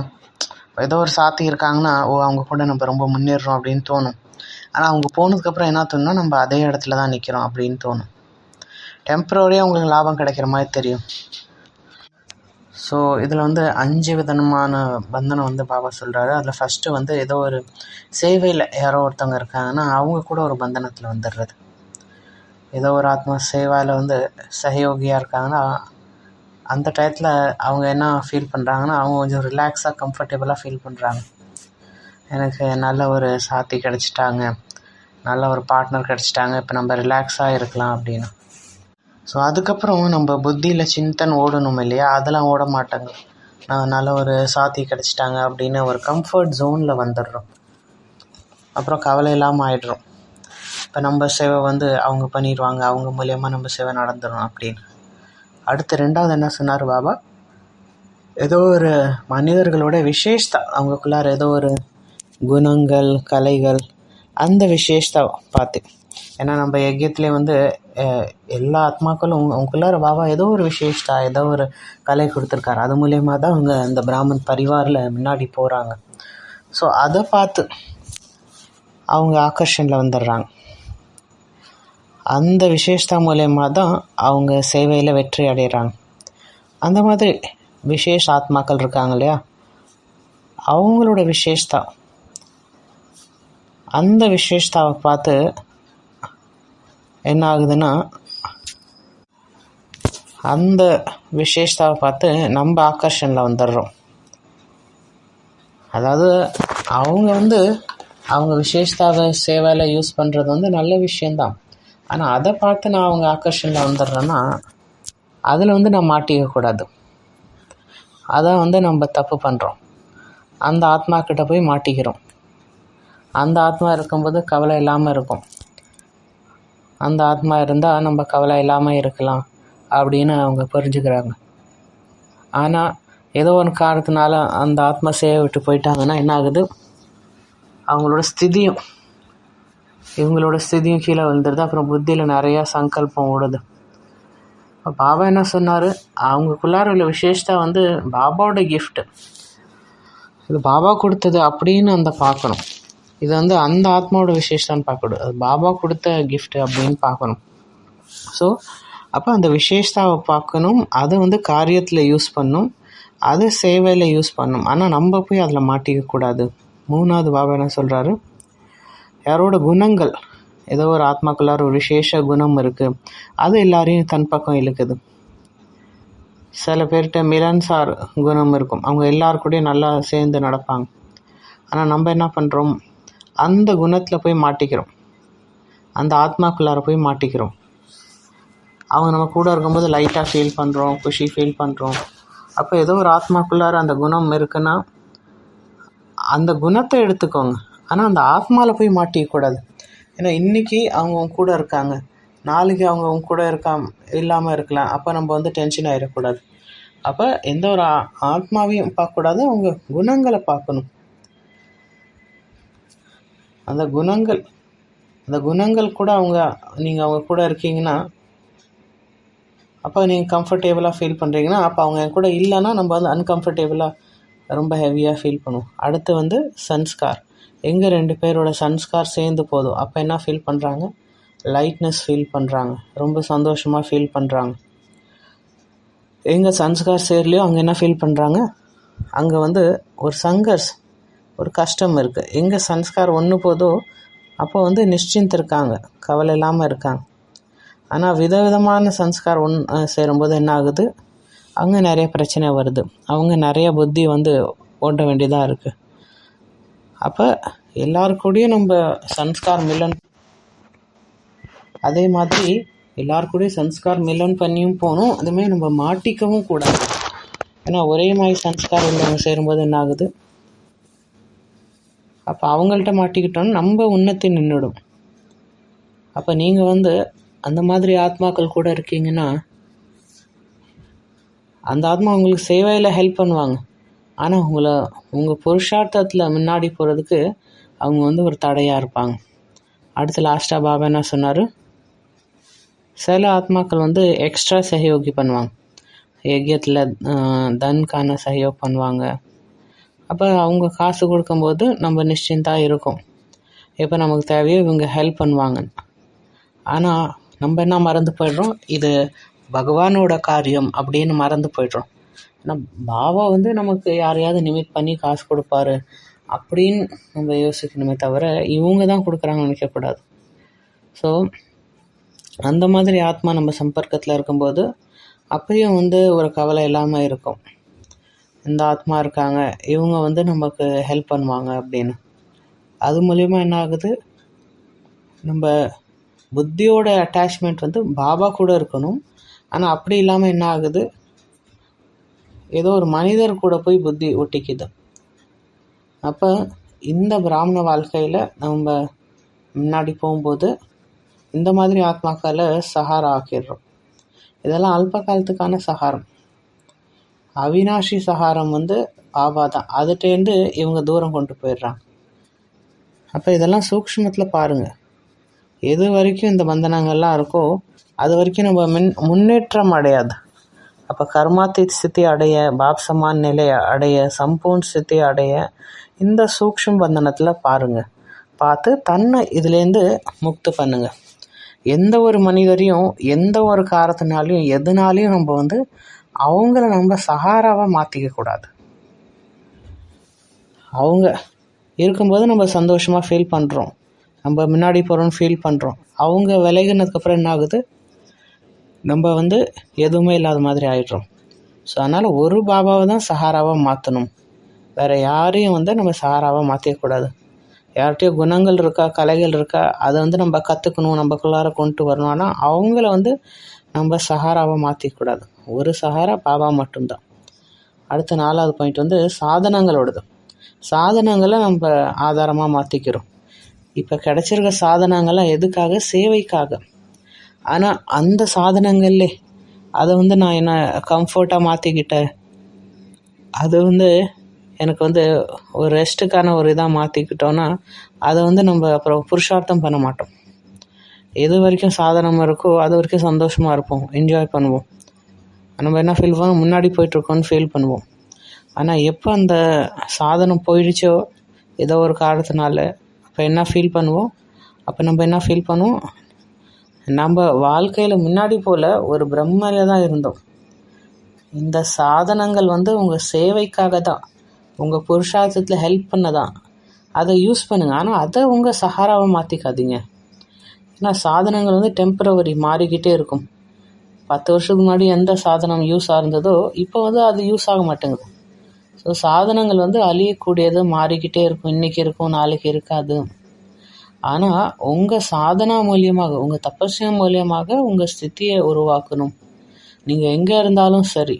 ஏதோ ஒரு சாத்தி இருக்காங்கன்னா அவங்க கூட நம்ம ரொம்ப முன்னேறோம் அப்படின்னு தோணும். ஆனால் அவங்க போனதுக்கப்புறம் என்ன தோணுன்னா, நம்ம அதே இடத்துல தான் நிற்கிறோம் அப்படின்னு தோணும். டெம்பரரியாக உங்களுக்கு லாபம் கிடைக்கிற மாதிரி தெரியும். ஸோ இதில் வந்து 5 விதமான பந்தனம் வந்து பாபா சொல்கிறாரு. அதில் ஃபஸ்ட்டு வந்து ஏதோ ஒரு சேவையில் யாரோ ஒருத்தவங்க இருக்காங்கன்னா அவங்க கூட ஒரு பந்தனத்தில் வந்துடுறது. ஏதோ ஒரு ஆத்மா சேவையில் வந்து சகயோகியாக இருக்காங்கன்னா அந்த டயத்தில் அவங்க என்ன ஃபீல் பண்ணுறாங்கன்னா, அவங்க கொஞ்சம் ரிலாக்ஸாக கம்ஃபர்டபுளாக ஃபீல் பண்ணுறாங்க. எனக்கு நல்ல ஒரு சாத்தி கிடச்சிட்டாங்க, நல்ல ஒரு பார்ட்னர் கிடச்சிட்டாங்க, இப்போ நம்ம ரிலாக்ஸாக இருக்கலாம் அப்படின்னு. ஸோ அதுக்கப்புறம் நம்ம புத்தியில் சிந்தன் ஓடணும் இல்லையா, அதெல்லாம் ஓட மாட்டாங்க. நல்ல ஒரு சாத்தி கிடச்சிட்டாங்க அப்படின்னு ஒரு கம்ஃபர்ட் ஜோனில் வந்துடுறோம். அப்புறம் கவலை இல்லாமல் ஆகிடுறோம். இப்போ நம்ம சேவை வந்து அவங்க பண்ணிடுவாங்க, அவங்க மூலியமாக நம்ம சேவை நடந்துடும் அப்படின்னு. அடுத்து 2வது என்ன சொன்னார் பாபா, ஏதோ ஒரு மனிதர்களோட விசேஷத்தை, அவங்களுக்குள்ளார ஏதோ ஒரு குணங்கள், கலைகள், அந்த விசேஷத்தை பார்த்து. ஏன்னா நம்ம யஜ்யத்துலேயே வந்து எல்லா ஆத்மாக்களும் அவங்களுக்குள்ளார பாபா ஏதோ ஒரு விசேஷத்தா, ஏதோ ஒரு கலை கொடுத்துருக்காரு, அது மூலயமா தான் அவங்க இந்த பிராமன் பரிவாரில் முன்னாடி போகிறாங்க. ஸோ அதை பார்த்து அவங்க ஆகர்ஷனில் வந்துடுறாங்க. அந்த விசேஷத்தா மூலயமா தான் அவங்க சேவையில் வெற்றி அடைகிறாங்க. அந்த மாதிரி விசேஷ ஆத்மாக்கள் இருக்காங்க இல்லையா, அவங்களோட விசேஷதா, அந்த விசேஷதாவை பார்த்து என்ன ஆகுதுன்னா, அந்த விசேஷதாவை பார்த்து நம்ம ஆக்கர்ஷனில் வந்துடுறோம். அதாவது அவங்க விசேஷதாவை சேவையில் யூஸ் பண்ணுறது நல்ல விஷயந்தான். ஆனால் அதை பார்த்து நான் அவங்க ஆக்கர்ஷனில் வந்துடுறேன்னா அதில் நான் மாட்டிக்கக்கூடாது. அதான் நம்ம தப்பு பண்ணுறோம். அந்த ஆத்மா கிட்ட போய் மாட்டிக்கிறோம். அந்த ஆத்மா இருக்கும்போது கவலை இல்லாமல் இருக்கும். அந்த ஆத்மா இருந்தால் நம்ம கவலை இல்லாமல் இருக்கலாம் அப்படின்னு அவங்க புரிஞ்சுக்கிறாங்க. ஆனால் ஏதோ ஒரு காரணத்தினால அந்த ஆத்மா சேவை விட்டு போயிட்டாங்கன்னா என்ன ஆகுது, இவங்களோட ஸ்திதியும் கீழே விழுந்துருது. அப்புறம் புத்தியில் நிறையா சங்கல்பம் ஓடுது. பாபா என்ன சொன்னார், அவங்களுக்குள்ளார உள்ள விசேஷத்தை பாபாவோட கிஃப்ட்டு, இது பாபா கொடுத்தது அப்படின்னு பார்க்கணும். இது அந்த ஆத்மாவோட விசேஷத்தான்னு பார்க்கக்கூடாது, அது பாபா கொடுத்த கிஃப்ட் அப்படின்னு பார்க்கணும். ஸோ அப்போ அந்த விசேஷத்தாவை பார்க்கணும், அதை காரியத்தில் யூஸ் பண்ணணும், அதை சேவையில் யூஸ் பண்ணணும். ஆனால் நம்ம போய் அதில் மாட்டிக்கக்கூடாது. 3வது பாபா என்ன சொல்கிறாரு, யாரோட குணங்கள், ஏதோ ஒரு ஆத்மாக்குள்ளார ஒரு விசேஷ குணம் இருக்குது, அது எல்லாரையும் தன் பக்கம் இழுக்குது. சில பேர்கிட்ட மிலன்சார் குணம் இருக்கும், அவங்க எல்லாருக்கூடையும் நல்லா சேர்ந்து நடப்பாங்க. ஆனால் நம்ம என்ன பண்ணுறோம், அந்த குணத்தில் போய் மாட்டிக்கிறோம், அந்த ஆத்மாக்குள்ளார போய் மாட்டிக்கிறோம். அவங்க நம்ம கூட இருக்கும்போது லைட்டாக ஃபீல் பண்ணுறோம், குஷி ஃபீல் பண்ணுறோம். அப்போ ஏதோ ஒரு ஆத்மாக்குள்ளார அந்த குணம் இருக்குன்னா அந்த குணத்தை எடுத்துக்கோங்க, ஆனால் அந்த ஆத்மாவில் போய் மாட்டிக்கக்கூடாது. ஏன்னா இன்றைக்கி அவங்க கூட இருக்காங்க, நாளைக்கு அவங்க கூட இல்லாமல் இருக்கலாம். அப்போ நம்ம டென்ஷன் ஆகிடக்கூடாது. அப்போ எந்த ஒரு ஆத்மாவையும் பார்க்கக்கூடாது, அவங்க குணங்களை பார்க்கணும். அந்த குணங்கள் கூட நீங்கள் அவங்க கூட இருக்கீங்கன்னா, அப்போ நீங்கள் கம்ஃபர்டபுளாக ஃபீல் பண்ணுறீங்கன்னா, அப்போ அவங்க என் கூட இல்லைன்னா நம்ம அன்கம்ஃபர்டபுளாக ரொம்ப ஹெவியாக ஃபீல் பண்ணுவோம். அடுத்து சன்ஸ்கார், எங்கே 2 பேரோட சன்ஸ்கார் சேர்ந்து போதும் அப்போ என்ன ஃபீல் பண்ணுறாங்க, லைட்னஸ் ஃபீல் பண்ணுறாங்க, ரொம்ப சந்தோஷமாக ஃபீல் பண்ணுறாங்க. எங்கே சன்ஸ்கார் சேரலையோ அங்கே என்ன ஃபீல் பண்ணுறாங்க, அங்கே ஒரு சங்கர்ஸ், ஒரு கஷ்டம் இருக்குது. எங்கே சன்ஸ்கார் ஒன்று போதோ அப்போ நிச்சயத்து இருக்காங்க, கவலை இல்லாமல் இருக்காங்க. ஆனால் விதவிதமான சன்ஸ்கார் சேரும்போது என்ன ஆகுது, அங்கே நிறைய பிரச்சனை வருது, அவங்க நிறைய புத்தி ஓட்ட வேண்டியதாக இருக்குது. அப்போ எல்லாருக்கூடையும் நம்ம சன்ஸ்கார் மிலன், அதே மாதிரி எல்லாருக்கூடையும் சன்ஸ்கார் மிலன் பண்ணியும் போகணும், அதுமாதிரி நம்ம மாட்டிக்கவும் கூடாது. ஏன்னா ஒரே மாதிரி சன்ஸ்கார் உள்ளவங்க சேரும்போது என்ன ஆகுது, அப்போ அவங்கள்ட்ட மாட்டிக்கிட்டோன்னு நம்ம உன்னத்தி நின்றுடும். அப்போ நீங்கள் அந்த மாதிரி ஆத்மாக்கள் கூட இருக்கீங்கன்னா, அந்த ஆத்மா உங்களுக்கு சேவையில் ஹெல்ப் பண்ணுவாங்க. ஆனால் உங்கள் புருஷார்த்தத்தில் முன்னாடி போகிறதுக்கு அவங்க ஒரு தடையாக இருப்பாங்க. அடுத்து லாஸ்ட்டாக பாபா என்ன சொன்னார், சில ஆத்மாக்கள் எக்ஸ்ட்ரா சஹயோகி பண்ணுவாங்க, யஜ்யத்தில் தன்கான சஹயோக் பண்ணுவாங்க. அப்போ அவங்க காசு கொடுக்கும்போது நம்ம நிச்சயந்தாக இருக்கும், எப்போ நமக்கு தேவையோ இவங்க ஹெல்ப் பண்ணுவாங்க. ஆனால் நம்ம என்ன மறந்து போய்ட்றோம், இது பகவானோட காரியம் அப்படின்னு மறந்து போய்ட்றோம். ஏன்னா பாபா நமக்கு யாரையாவது நிமிட் பண்ணி காசு கொடுப்பாரு அப்படின்னு நம்ம யோசிக்கணுமே தவிர இவங்க தான் கொடுக்குறாங்கன்னு நினைக்கக்கூடாது. ஸோ அந்த மாதிரி ஆத்மா நம்ம சம்பர்க்கத்தில் இருக்கும்போது அப்பயும் ஒரு கவலை இல்லாமல் இருக்கும். இந்த ஆத்மா இருக்காங்க, இவங்க நமக்கு ஹெல்ப் பண்ணுவாங்க அப்படின்னு. அது மூலிமா என்ன ஆகுது, நம்ம புத்தியோட அட்டாச்மெண்ட் பாபா கூட இருக்கணும். ஆனால் அப்படி இல்லாமல் என்ன ஆகுது, ஏதோ ஒரு மனிதர் கூட போய் புத்தி ஒட்டிக்குது. அப்போ இந்த பிராமண வாழ்க்கையில் நம்ம முன்னாடி போகும்போது இந்த மாதிரி ஆத்மாக்களை சஹாரா ஆக்கிடுறோம். இதெல்லாம் அல்ப காலத்துக்கான சஹாரம். அவினாஷி சஹாரம் பாபா தான், அதுட்டேருந்து இவங்க தூரம் கொண்டு போயிடுறாங்க. அப்போ இதெல்லாம் சூக்ஷ்மத்தில் பாருங்கள். எது வரைக்கும் இந்த பந்தனங்கள்லாம் இருக்கோ அது வரைக்கும் நம்ம முன்னேற்றம் அடையாது. அப்போ கர்மாத்தீத் ஸ்திதி அடைய, பாப் சமான் நிலை அடைய, சம்பூர்ண ஸ்திதி அடைய இந்த சூக்ஷ்ம பந்தனத்தில் பாருங்கள். பார்த்து தன்னை இதுலேருந்து முக்து பண்ணுங்க. எந்த ஒரு மனிதரையும் எந்த ஒரு காரணத்தினாலையும் எதுனாலையும் நம்ம அவங்கள நம்ம சஹாராவாக மாற்றிக்க கூடாது. அவங்க இருக்கும்போது நம்ம சந்தோஷமாக ஃபீல் பண்ணுறோம், நம்ம முன்னாடி போகிறோன்னு ஃபீல் பண்ணுறோம். அவங்க விலகினதுக்கப்புறம் என்ன ஆகுது, நம்ம எதுவுமே இல்லாத மாதிரி ஆயிடுறோம். ஸோ அதனால் ஒரு பாபாவை தான் சஹாராவாக மாற்றணும், வேறு யாரையும் நம்ம சஹாராவாக மாற்றிடக்கூடாது. யார்கிட்டயோ குணங்கள் இருக்கா, கலைகள் இருக்கா, அதை நம்ம கற்றுக்கணும், நம்மக்குள்ளார கொண்டு வரணும். ஆனால் அவங்கள நம்ம சஹாராவை மாற்றிக்கூடாது. ஒரு சஹாரா பாபா மட்டும்தான். அடுத்த 4வது பாயிண்ட் சாதனங்களோடது. சாதனங்களை நம்ம ஆதாரமாக மாற்றிக்கிறோம். இப்போ கிடச்சிருக்க சாதனங்கள்லாம் எதுக்காக? சேவைக்காக. ஆனால் அந்த சாதனங்கள்லே அதை நான் என்ன கம்ஃபர்ட்டாக மாற்றிக்கிட்டேன், அது எனக்கு ஒரு ரெஸ்ட்டுக்கான ஒரு இதாக மாற்றிக்கிட்டோன்னா அதை நம்ம அப்புறம் புருஷார்த்தம் பண்ண மாட்டோம். எது வரைக்கும் சாதனம் இருக்கோ அது வரைக்கும் சந்தோஷமாக இருப்போம், என்ஜாய் பண்ணுவோம். நம்ம என்ன ஃபீல் பண்ணுவோம், முன்னாடி போயிட்டுருக்கோன்னு ஃபீல் பண்ணுவோம். ஆனால் எப்போ அந்த சாதனம் போயிடுச்சோ ஏதோ ஒரு காரணத்தினால அப்போ என்ன ஃபீல் பண்ணுவோம், நம்ம வாழ்க்கையில் முன்னாடி போல் ஒரு பிரம்மரில் தான் இருந்தோம். இந்த சாதனங்கள் உங்கள் சேவைக்காக தான், உங்கள் புருஷார்த்தத்தில் ஹெல்ப் பண்ண தான். அதை யூஸ் பண்ணுங்கள், ஆனால் அதை உங்கள் சஹாராவை மாற்றிக்காதீங்க. ஏன்னா சாதனங்கள் டெம்பரவரி, மாறிக்கிட்டே இருக்கும். 10 வருஷத்துக்கு முன்னாடி எந்த சாதனம் யூஸ் ஆகுறதோ இப்போ அது யூஸ் ஆக மாட்டேங்குது. ஸோ சாதனங்கள் அழியக்கூடியது, மாறிக்கிட்டே இருக்கும். இன்றைக்கி இருக்கும், நாளைக்கு இருக்காது. ஆனால் உங்கள் சாதனா மூலியமாக, உங்கள் தபஸ்யா மூலியமாக உங்கள் ஸ்திதியை உருவாக்கணும். நீங்கள் எங்கே இருந்தாலும் சரி,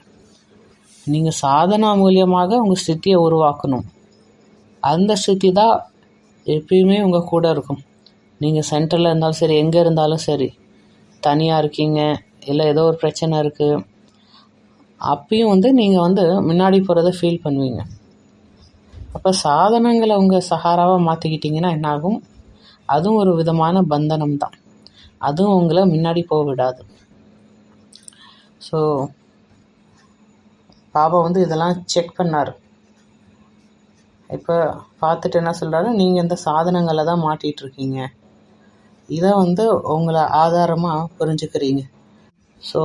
நீங்கள் சாதனா மூலியமாக உங்கள் ஸ்திதியை உருவாக்கணும். அந்த ஸ்திதி தான் எப்பயுமே உங்கள் கூட இருக்கும். நீங்கள் சென்டரில் இருந்தாலும் சரி, எங்கே இருந்தாலும் சரி, தனியாக இருக்கீங்க, இல்லை ஏதோ ஒரு பிரச்சனை இருக்குது, அப்பயும் நீங்கள் முன்னாடி போகிறத ஃபீல் பண்ணுவீங்க. அப்போ சாதனங்களை உங்கள் சஹாராவாக மாற்றிக்கிட்டிங்கன்னா என்னாகும், அதுவும் ஒரு விதமான பந்தனம் தான். அதுவும் உங்களை முன்னாடி போக விடாது. ஸோ பாபா இதெல்லாம் செக் பண்ணார். இப்போ பார்த்துட்டு என்ன சொல்கிறாரு, நீங்கள் இந்த சாதனங்களை தான் மாட்டிகிட்ருக்கீங்க, இதை உங்களை ஆதாரமாக புரிஞ்சுக்கிறீங்க. ஸோ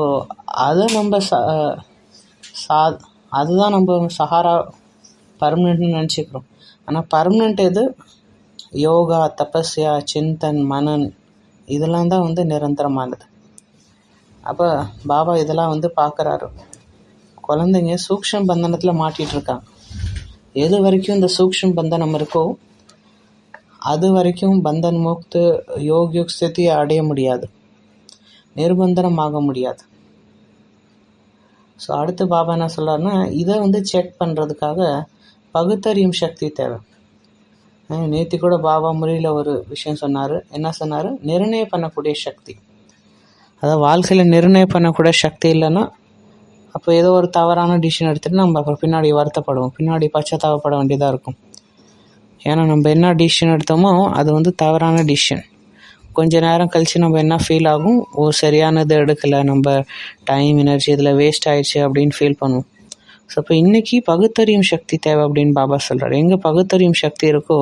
அதை நம்ம அதுதான் நம்ம சஹாரா பர்மனெண்ட்னு நினச்சிக்கிறோம். ஆனால் பர்மனெண்ட் எது? யோகா, தபஸ்யா, சிந்தன், மனன், இதெல்லாம் தான் நிரந்தரமானது. அப்போ பாபா இதெல்லாம் பார்க்குறாரு. குழந்தைங்க சூக்ஷ்ம பந்தனத்தில் மாட்டிகிட்ருக்காங்க. எது வரைக்கும் இந்த சூக்ஷ்ம பந்தனம் இருக்கோ அது வரைக்கும் பந்தன் முக்து யோகியுக் ஸ்திதியை அடைய முடியாது, நிர்பந்தனம் ஆக முடியாது. ஸோ அடுத்து பாபா என்ன சொல்கிறாருன்னா, இதை செக் பண்ணுறதுக்காக பகுத்தறியும் சக்தி தேவை. நேற்று கூட பாபா முறையில் ஒரு விஷயம் சொன்னார். என்ன சொன்னார்? நிர்ணயம் பண்ணக்கூடிய சக்தி. அதாவது வாழ்க்கையில் நிர்ணயம் பண்ணக்கூடிய சக்தி இல்லைன்னா அப்போ ஏதோ ஒரு தவறான டிசிஷன் எடுத்துகிட்டு நம்ம அப்புறம் பின்னாடி வருத்தப்படுவோம், பின்னாடி பச்சைத்தாவப்பட வேண்டியதாக இருக்கும். ஏன்னா நம்ம என்ன டிசிஷன் எடுத்தோமோ அது தவறான டிசிஷன். கொஞ்சம் நேரம் கழித்து நம்ம என்ன ஃபீல் ஆகும், சரியானது எடுக்கலை, நம்ம டைம் எனர்ஜி இதில் வேஸ்ட் ஆயிடுச்சு அப்படின்னு ஃபீல் பண்ணுவோம். ஸோ இப்போ இன்றைக்கி பகுத்தறியும் சக்தி தேவை அப்படின்னு பாபா சொல்கிறார். எங்கே பகுத்தறியும் சக்தி இருக்கோ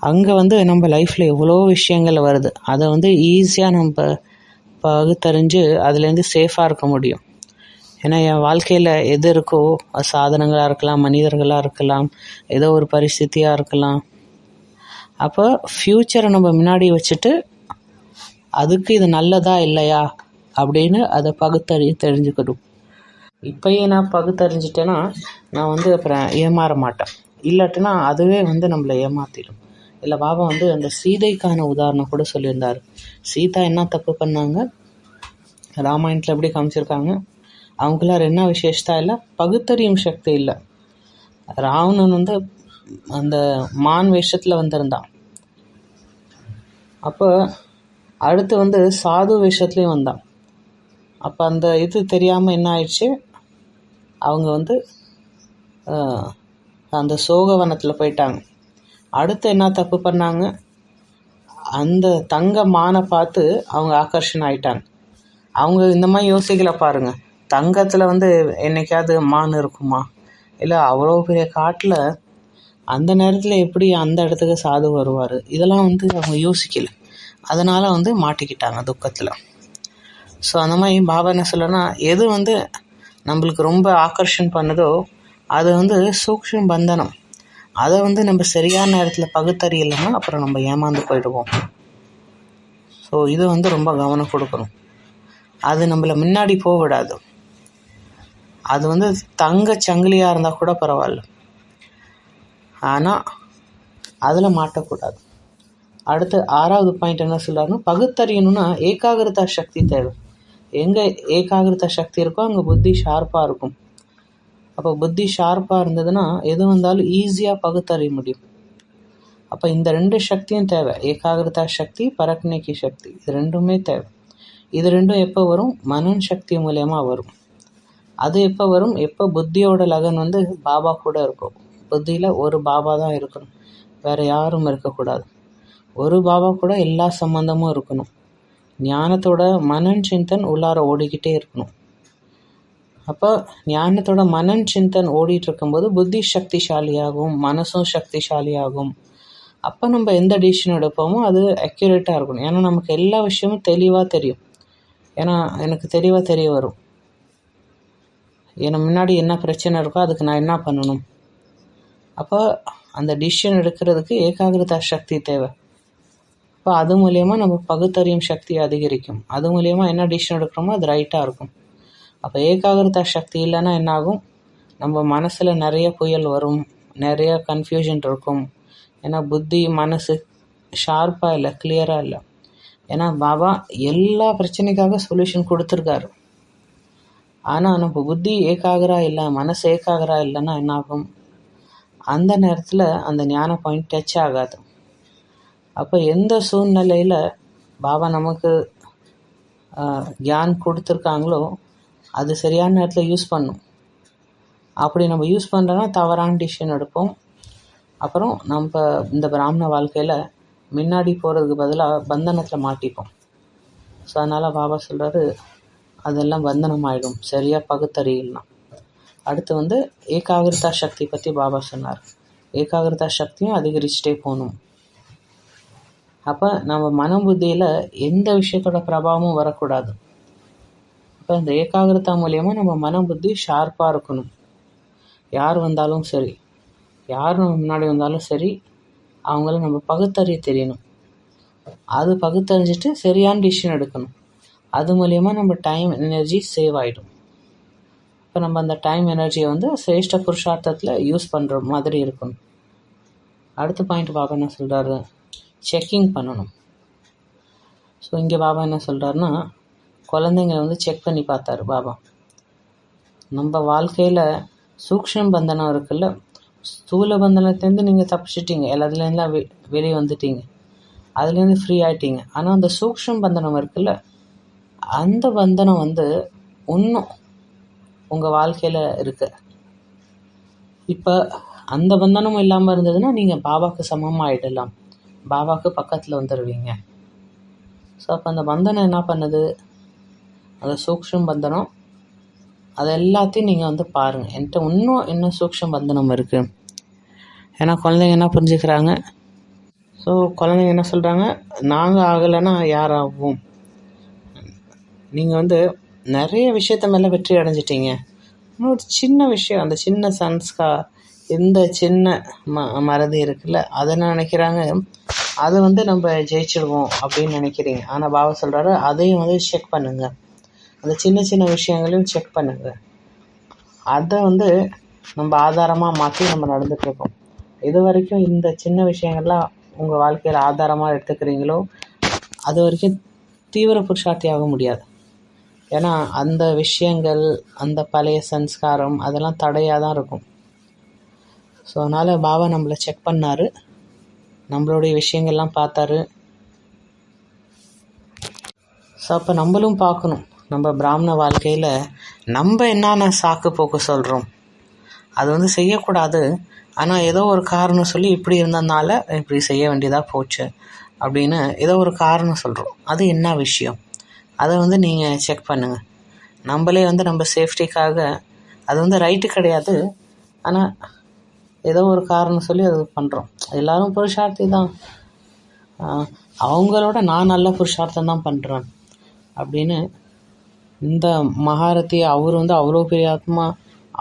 அங்கே நம்ம லைஃப்பில் எவ்வளோ விஷயங்கள் வருது. அதை ஈஸியாக நம்ம பகுத்தறிஞ்சு அதுலேருந்து சேஃபாக இருக்க முடியும். ஏன்னா என் வாழ்க்கையில் எது இருக்கோ, சாதனங்களாக இருக்கலாம், மனிதர்களாக இருக்கலாம், ஏதோ ஒரு பரிஸ்திதியாக இருக்கலாம். அப்போ ஃப்யூச்சரை நம்ம முன்னாடி வச்சுட்டு அதுக்கு இது நல்லதா இல்லையா அப்படின்னு அதை தெரிஞ்சுக்கணும். இப்போயே நான் பகுத்தறிஞ்சிட்டேன்னா நான் அப்புறம் ஏமாற மாட்டேன். இல்லாட்டினா அதுவே நம்மளை ஏமாற்றிடும். இல்லை பாபா அந்த சீதைக்கான உதாரணம் கூட சொல்லியிருந்தார். சீதா என்ன தப்பு பண்ணாங்க, ராமாயணத்தில் எப்படி காமிச்சிருக்காங்க, அவங்களார் என்ன விசேஷத்தா இல்லை, பகுத்தறியும் சக்தி இல்லை. ராவணன் அந்த மான் வேஷத்தில் வந்திருந்தான். அப்போ அடுத்து சாது வேஷத்துலேயும் வந்தான். அப்போ அந்த இது தெரியாமல் என்ன ஆயிடுச்சு, அவங்க அந்த சோகவனத்தில் போயிட்டாங்க. அடுத்து என்ன தப்பு பண்ணாங்க, அந்த தங்க மானை பார்த்து அவங்க ஆகர்ஷணம் ஆயிட்டாங்க. அவங்க இந்த மாதிரி யோசிக்கல பாருங்கள். தங்கத்தில் என்னைக்காவது மான் இருக்குமா, இல்லை அவ்வளோ பெரிய காட்டில் அந்த நேரத்தில் எப்படி அந்த இடத்துக்கு சாது வருவார், இதெல்லாம் அவங்க யோசிக்கல. அதனால் மாட்டிக்கிட்டாங்க துக்கத்தில். ஸோ அந்த மாதிரி பாபா என்ன சொல்லனா, எது நம்மளுக்கு ரொம்ப ஆகர்ஷன் பண்ணுதோ அது வந்து சூக்ஷ்ம பந்தனம். அதை வந்து நம்ம சரியான நேரத்தில் பகுத்தறியலைன்னா அப்புறம் நம்ம ஏமாந்து போயிடுவோம். ஸோ இது வந்து ரொம்ப கவனம் கொடுக்கணும். அது நம்மளை முன்னாடி போக விடாது. அது வந்து தங்க சங்கிலியாக இருந்தால் கூட பரவாயில்ல, ஆனால் அதில் மாட்டக்கூடாது. அடுத்து 6வது பாயிண்ட் என்ன சொல்கிறாருன்னா, பகுத்தறியணும்னா ஏகாகிரதா சக்தி தேவை. எங்கே ஏகாகிரதா சக்தி இருக்கோ அங்கே புத்தி ஷார்ப்பாக இருக்கும். அப்போ புத்தி ஷார்ப்பாக இருந்ததுன்னா எது வந்தாலும் ஈஸியாக பகுத்தறிய முடியும். அப்போ இந்த 2 சக்தியும் தேவை. ஏகாகிரதா சக்தி, பரக்ஞைக்கு சக்தி, இது ரெண்டுமே தேவை. இது ரெண்டும் எப்போ வரும்? மனன் சக்தி மூலயமா வரும். அது எப்போ வரும்? எப்போ புத்தியோட லகன் வந்து பாபா கூட இருக்கும். புத்தியில் ஒரு பாபா தான் இருக்கணும், வேறு யாரும் இருக்கக்கூடாது. ஒரு பாபா கூட எல்லா சம்பந்தமும் இருக்கணும். ஞானத்தோட மனன் சிந்தன் உள்ளார ஓடிக்கிட்டே இருக்கணும். அப்போ ஞானத்தோட மனன் சிந்தன் ஓடிட்டு இருக்கும்போது புத்தி சக்திசாலியாகும், மனசும் சக்திசாலியாகும். அப்போ நம்ம எந்த டிசிஷன் எடுப்போமோ அது அக்யூரேட்டாக இருக்கணும். ஏன்னா நமக்கு எல்லா விஷயமும் தெளிவாக தெரியும். ஏன்னா எனக்கு தெளிவாக தெரிய வரும், எனக்கு முன்னாடி என்ன பிரச்சனை இருக்கோ அதுக்கு நான் என்ன பண்ணணும். அப்போ அந்த டிசிஷன் எடுக்கிறதுக்கு ஏகாகிரதா சக்தி தேவை. அப்போ அது மூலயமா நம்ம பகுத்தறியும் சக்தி அதிகரிக்கும். அது மூலயமா என்ன டிசிஷன் எடுக்கிறோமோ அது ரைட்டாக இருக்கும். அப்போ ஏகாகிரதா சக்தி இல்லைன்னா என்னாகும்? நம்ம மனசில் நிறைய புயல் வரும், நிறைய கன்ஃபியூஷன் இருக்கும். ஏன்னா புத்தி மனசு ஷார்ப்பாக இல்லை, கிளியராக இல்லை. ஏன்னா பாபா எல்லா பிரச்சனைக்காக சொல்யூஷன் கொடுத்துருக்காரு. ஆனால் நம்ம புத்தி ஏகாகிரா இல்லை, மனசு ஏகாகிரா இல்லைன்னா என்னாகும்? அந்த நேரத்தில் அந்த ஞான பாயிண்ட் டச் ஆகாது. அப்போ எந்த சூழ்நிலையில் பாபா நமக்கு ஞான் கொடுத்துருக்காங்களோ அது சரியான நேரத்தில் யூஸ் பண்ணும். அப்படி நம்ம யூஸ் பண்ணுறோன்னா தவறான டிசிஷன் எடுப்போம். அப்புறம் நம்ம இந்த பிராமண வாழ்க்கையில் முன்னாடி போகிறதுக்கு பதிலாக பந்தனத்தில் மாட்டிப்போம். ஸோ அதனால் பாபா சொல்கிறாரு, அதெல்லாம் பந்தனம் ஆகிடும் சரியாக பகுத்தறியலாம். அடுத்து வந்து ஏகாகிரதா சக்தி பற்றி பாபா சொன்னார். ஏகாகிரதா சக்தியும் அதிகரிச்சுட்டே போகணும். அப்போ நம்ம மன புத்தியில் எந்த விஷயத்தோட பிரபாவமும் வரக்கூடாது. அப்போ இந்த ஏகாகிரதா மூலியமாக நம்ம மன புத்தி ஷார்ப்பாக இருக்கணும். யார் வந்தாலும் சரி, யார் நம்ம முன்னாடி வந்தாலும் சரி, அவங்கள நம்ம பகுத்தறிய தெரியணும். அது பகுத்தறிஞ்சிட்டு சரியான டிசிஷன் எடுக்கணும். அது மூலயமா நம்ம டைம் எனர்ஜி சேவ் ஆகிடும். இப்போ நம்ம அந்த டைம் எனர்ஜியை வந்து சிரேஷ்ட புருஷார்த்தத்தில் யூஸ் பண்ணுற மாதிரி இருக்கணும். அடுத்த பாயிண்ட் பாபா என்ன சொல்கிறாரு? செக்கிங் பண்ணணும். ஸோ இங்கே பாபா என்ன சொல்கிறாருன்னா, குழந்தைங்களை வந்து செக் பண்ணி பார்த்தாரு பாபா. நம்ம வாழ்க்கையில் சூக்ஷ்ம பந்தனம் இருக்குல்ல, ஸ்தூல பந்தனத்துலேருந்து நீங்கள் தப்பிச்சிட்டிங்க, எல்லாத்துலேருந்துலாம் வெளியே வந்துட்டீங்க, அதுலேருந்து ஃப்ரீ ஆகிட்டீங்க. ஆனால் அந்த சூக்ஷ்ம பந்தனம் இருக்குல்ல, அந்த பந்தனம் வந்து இன்னும் உங்கள் வாழ்க்கையில் இருக்கு. இப்போ அந்த பந்தனமும் இல்லாமல் இருந்ததுன்னா நீங்கள் பாபாவுக்கு சமமாக ஆகிடலாம், பாபாவுக்கு பக்கத்தில் வந்துடுவீங்க. ஸோ அப்போ அந்த பந்தனம் என்ன பண்ணுது? அந்த சூக்ஷ்ம பந்தனம், அது எல்லாத்தையும் நீங்கள் வந்து பாருங்கள், என்கிட்ட இன்னும் என்ன சூக்ஷ்ம பந்தனம் இருக்குது. ஏன்னா குழந்தைங்க என்ன புரிஞ்சுக்கிறாங்க? ஸோ குழந்தைங்க என்ன சொல்கிறாங்க? நாங்கள் ஆகலைன்னா யார் ஆகும்? நீங்கள் வந்து நிறைய விஷயத்த மேலே வெற்றி அடைஞ்சிட்டீங்க, இன்னும் ஒரு சின்ன விஷயம், அந்த சின்ன சன்ஸ்கார், இந்த சின்ன மறதி இருக்குல்ல, அதை நினைக்கிறாங்க அதை வந்து நம்ம ஜெயிச்சிடுவோம் அப்படின்னு நினைக்கிறீங்க. ஆனால் பாபா சொல்கிறாரு, அதையும் வந்து செக் பண்ணுங்கள், அந்த சின்ன சின்ன விஷயங்களையும் செக் பண்ணுங்கள். அதை வந்து நம்ம ஆதாரமாக மாற்றி நம்ம நடந்துகிட்ருக்கோம். இது வரைக்கும் இந்த சின்ன விஷயங்கள்லாம் உங்கள் வாழ்க்கையில் ஆதாரமாக எடுத்துக்கிறீங்களோ அது வரைக்கும் தீவிர புருஷார்த்தி ஆக முடியாது. ஏன்னா அந்த விஷயங்கள், அந்த பழைய சன்ஸ்காரம் அதெல்லாம் தடையாக தான் இருக்கும். ஸோ அதனால் பாபா நம்மளை செக் பண்ணார், நம்மளுடைய விஷயங்கள்லாம் பார்த்தாரு. ஸோ அப்போ நம்மளும் பார்க்கணும், நம்ம பிராமண வாழ்க்கையில் நம்ம என்னென்ன சாக்கு போக்கு சொல்கிறோம், அது வந்து செய்யக்கூடாது. ஆனால் ஏதோ ஒரு காரணம் சொல்லி இப்படி இருந்ததுனால இப்படி செய்ய வேண்டியதாக போச்சு அப்படின்னு ஏதோ ஒரு காரணம் சொல்கிறோம். அது என்ன விஷயம், அதை வந்து நீங்கள் செக் பண்ணுங்கள். நம்மளே வந்து நம்ம சேஃப்டிக்காக அது வந்து ரைட்டு கிடையாது, ஆனால் ஏதோ ஒரு காரணம் சொல்லி அது பண்ணுறோம். எல்லோரும் புருஷார்த்தி தான், அவங்களோட நான் நல்ல புருஷார்த்தம் தான் பண்ணுறேன் அப்படின்னு இந்த மகாரதி அவர் வந்து அவ்வளோ பெரிய ஆத்மா,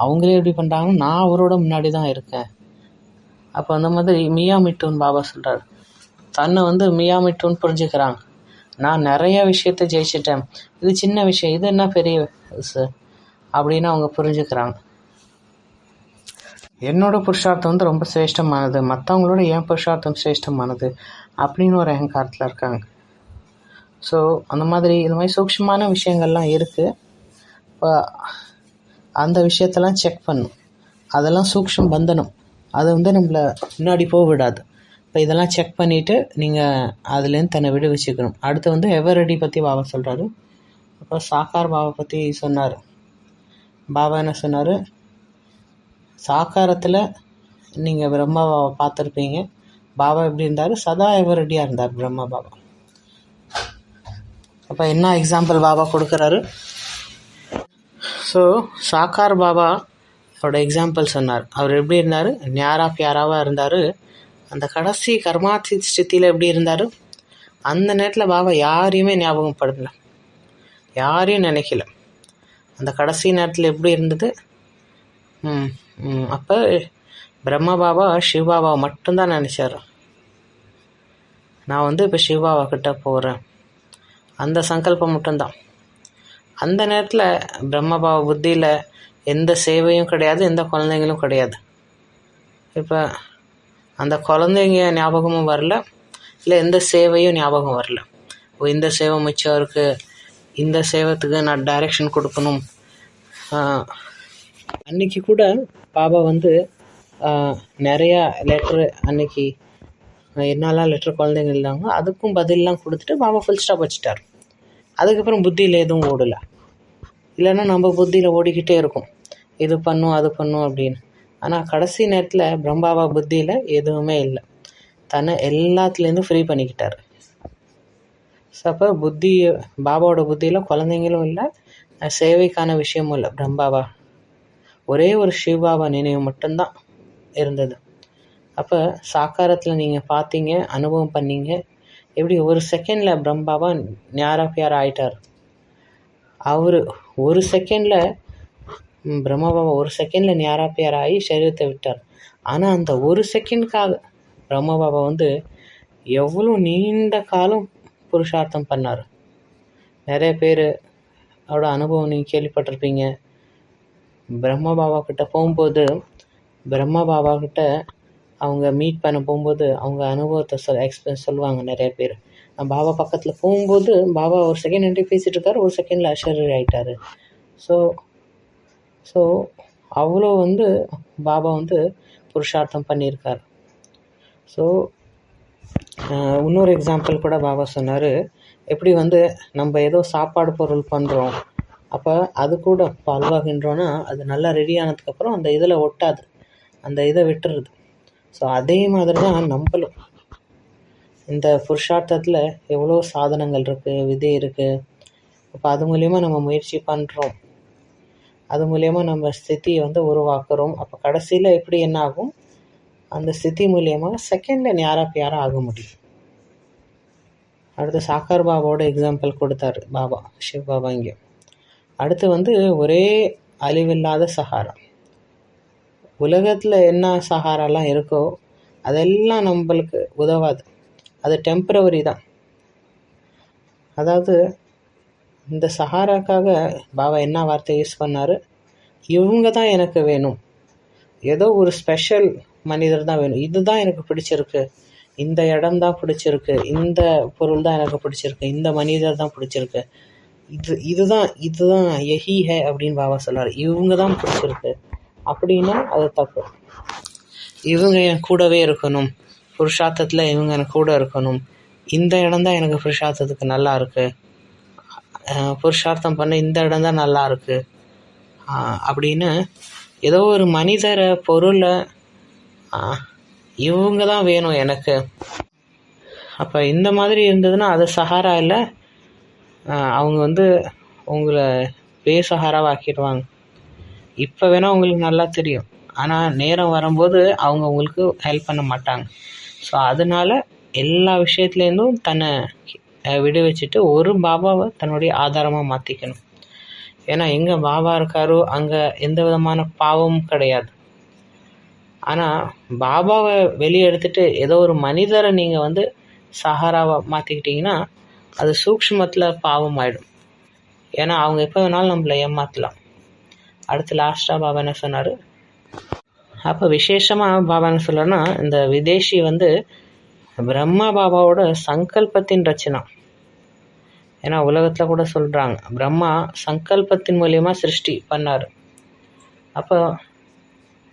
அவங்களே எப்படி பண்ணுறாங்கன்னா, நான் அவரோட முன்னாடி தான் இருக்கேன். அப்போ அந்த மாதிரி மியா மிட்டூன் பாபா சொல்கிறார், தன்னை வந்து மியா மிட்டூன் புரிஞ்சுக்கிறாங்க. நான் நிறைய விஷயத்த ஜெயிச்சிட்டேன், இது சின்ன விஷயம், இது என்ன பெரிய அப்படின்னு அவங்க புரிஞ்சுக்கிறாங்க. என்னோட புருஷார்த்தம் வந்து ரொம்ப சிரேஷ்டமானது, மற்றவங்களோட என் புருஷார்த்தம் சிரேஷ்டமானது அப்படின்னு ஒரு அகங்காரத்தில் இருக்காங்க. ஸோ அந்த மாதிரி இந்த மாதிரி சூக்ஷ்மமான விஷயங்கள்லாம் இருக்குது. இப்போ அந்த விஷயத்தெல்லாம் செக் பண்ணும். அதெல்லாம் சூக்ஷ்ம பந்தனம், அது வந்து நம்மளை முன்னாடி போக விடாது. இப்போ இதெல்லாம் செக் பண்ணிவிட்டு நீங்கள் அதுலேருந்து தன்னை விடுவிச்சுக்கணும். அடுத்து வந்து எவரெடி பற்றி பாபா சொல்கிறாரு. அப்புறம் சாக்கார் பாபா பற்றி சொன்னார். பாபா என்ன சொன்னார், சாக்காரத்தில் நீங்கள் பிரம்மா பாபா பார்த்துருப்பீங்க. பாபா எப்படி இருந்தார், சதா எவரெடியாக இருந்தார் பிரம்மா பாபா. அப்போ என்ன எக்ஸாம்பிள் பாபா கொடுக்குறாரு. ஸோ சாக்கார் பாபா அவரோட எக்ஸாம்பிள் சொன்னார். அவர் எப்படி இருந்தார், ஞாரா பியாராவாக இருந்தார். அந்த கடைசி கர்மாதி ஸ்திதியில் எப்படி இருந்தார், அந்த நேரத்தில் பாபா யாரையுமே ஞாபகப்படுத்தல, யாரையும் நினைக்கல. அந்த கடைசி நேரத்தில் எப்படி இருந்தது, அப்போ பிரம்மா பாபா சிவபாபா மட்டும்தான் நினச்சார். நான் வந்து இப்போ சிவபாபா கிட்ட போகிறேன், அந்த சங்கல்பம் மட்டும்தான். அந்த நேரத்தில் பிரம்மா பாபா புத்தியில் எந்த சேவையும் கிடையாது, எந்த குழந்தைங்களும் கிடையாது. இப்போ அந்த குழந்தைங்க ஞாபகமும் வரல, இல்லை எந்த சேவையும் ஞாபகம் வரல. இந்த சேவை மிச்சம் இருக்குது, இந்த சேவத்துக்கு நான் டைரெக்ஷன் கொடுக்கணும். அன்றைக்கி கூட பாபா வந்து நிறையா லெட்ரு, அன்றைக்கி என்னெல்லாம் லெட்ரு குழந்தைங்க இருந்தாங்க அதுக்கும் பதிலெலாம் கொடுத்துட்டு பாபா ஃபுல் ஸ்டாப் வச்சுட்டார். அதுக்கப்புறம் புத்தியில் எதுவும் ஓடலை. இல்லைன்னா நம்ம புத்தியில் ஓடிக்கிட்டே இருக்கும், இது பண்ணும் அது பண்ணும் அப்படின்னு. ஆனால் கடைசி நேரத்தில் பிரம்மாபா புத்தியில் எதுவுமே இல்லை, தன்னை எல்லாத்துலேருந்து ஃப்ரீ பண்ணிக்கிட்டார். ஸோ அப்போ புத்தி, பாபாவோட புத்தியில் குழந்தைங்களும் இல்லை, சேவைக்கான விஷயமும் இல்லை. பிரம்மாபா ஒரே ஒரு சிவபாபா நினைவு மட்டும்தான் இருந்தது. அப்போ சாக்காரத்தில் நீங்கள் பார்த்தீங்க, அனுபவம் பண்ணீங்க, எப்படி ஒரு செகண்டில் பிரம்மாபா ஞாரா பியாரா ஆயிட்டார். அவர் ஒரு செகண்டில், பிரம்மபாபா ஒரு செகண்டில் ஞாரா பியாரா ஆகி சரீரத்தை விட்டார். ஆனால் அந்த ஒரு செகண்டுக்காக பிரம்மபாபா வந்து எவ்வளோ நீண்ட காலம் புருஷார்த்தம் பண்ணார். நிறைய பேர் அவரோட அனுபவம் நீங்கள் கேள்விப்பட்டிருப்பீங்க. பிரம்மா பாபா கிட்ட போகும்போது, பிரம்மா பாபா கிட்ட அவங்க மீட் பண்ண போகும்போது அவங்க அனுபவத்தை எக்ஸ்பிரஸ் சொல்லுவாங்க நிறைய பேர். பாபா பக்கத்தில் போகும்போது பாபா ஒரு செகண்ட் நின்று பேசிகிட்டு இருக்காரு, ஒரு செகண்டில் அஷரர் ஆகிட்டார். ஸோ அவ்வளோ வந்து பாபா வந்து புருஷார்த்தம் பண்ணியிருக்கார். ஸோ இன்னொரு எக்ஸாம்பிள் கூட பாபா சொன்னார், எப்படி வந்து நம்ம ஏதோ சாப்பாடு பொருள் பண்ணுறோம், அப்போ அது கூட இப்போ அல்வாகின்றோன்னா அது நல்லா ரெடி ஆனதுக்கப்புறம் அந்த இதில் ஒட்டாது, அந்த இதை விட்டுருது. ஸோ அதே மாதிரி தான் நம்மளும் இந்த புருஷார்த்தத்தில் எவ்வளோ சாதனங்கள் இருக்குது, விதை இருக்குது. இப்போ அது மூலயமா நம்ம முயற்சி பண்ணுறோம், அது மூலயமா நம்ம ஸ்திதியை வந்து உருவாக்குறோம். அப்போ கடைசியில் எப்படி என்ன ஆகும், அந்த ஸ்திதி மூலியமாக செகண்டில் ஞாரா பியாரா ஆக முடியும். அடுத்து சாக்கார் பாபாவோட எக்ஸாம்பிள் கொடுத்தாரு பாபா, சிவ பாபா. இங்கே அடுத்து வந்து ஒரே அழிவில்லாத சஹாரா. உலகத்தில் என்ன சஹாராலாம் இருக்கோ அதெல்லாம் நம்மளுக்கு உதவாது, அது டெம்பரவரி தான். அதாவது இந்த சஹாராக்காக பாபா என்ன வார்த்தை யூஸ் பண்ணார், இவங்க தான் எனக்கு வேணும், ஏதோ ஒரு ஸ்பெஷல் மனிதர் தான் வேணும், இதுதான் எனக்கு பிடிச்சிருக்கு, இந்த இடம் தான் பிடிச்சிருக்கு, இந்த பொருள் தான் எனக்கு பிடிச்சிருக்கு, இந்த மனிதர் தான் பிடிச்சிருக்கு, இதுதான் எஹி ஹே அப்படின்னு பாபா சொல்கிறார். இவங்க தான் பிடிச்சிருக்கு அப்படின்னா அது தப்பு. இவங்க என் கூடவே இருக்கணும், புருஷார்த்தத்தில் இவங்க எனக்கு கூட இருக்கணும், இந்த இடம் தான் எனக்கு புருஷார்த்தத்துக்கு நல்லா இருக்குது, புருஷார்த்தம் பண்ண இந்த இடம் தான் நல்லா இருக்குது அப்படின்னு ஏதோ ஒரு மனிதரை, பொருளை, இவங்க தான் வேணும் எனக்கு. அப்போ இந்த மாதிரி இருந்ததுன்னா அது சஹாரா இல்லை, அவங்க வந்து உங்களை பேசஹாராவாக ஆக்கிடுவாங்க. இப்போ வேணால் உங்களுக்கு நல்லா தெரியும், ஆனால் நேரம் வரும்போது அவங்க உங்களுக்கு ஹெல்ப் பண்ண மாட்டாங்க. ஸோ அதனால் எல்லா விஷயத்துலேருந்தும் தன்னை விடு வச்சுட்டு ஒரு பாபாவை தன்னுடைய ஆதாரமாக மாற்றிக்கணும். ஏன்னா எங்கே பாபா இருக்காரோ அங்கே எந்த விதமான பாவமும் கிடையாது. ஆனால் பாபாவை வெளியே எடுத்துகிட்டு ஏதோ ஒரு மனிதரை நீங்கள் வந்து சஹாராவை மாற்றிக்கிட்டிங்கன்னா அது சூக்ஷ்மத்தில் பாவம் ஆகிடும். ஏன்னா அவங்க எப்போ வேணாலும் நம்மளை ஏமாற்றலாம். அடுத்து லாஸ்ட்டாக பாபா என்ன சொன்னார், அப்போ விசேஷமாக பாபா என்ன சொல்கிறேன்னா, இந்த விதேஷி வந்து பிரம்மா பாபாவோட சங்கல்பத்தின் ரச்சனா. ஏன்னா உலகத்தில் கூட சொல்கிறாங்க பிரம்மா சங்கல்பத்தின் மூலியமாக சிருஷ்டி பண்ணார். அப்போ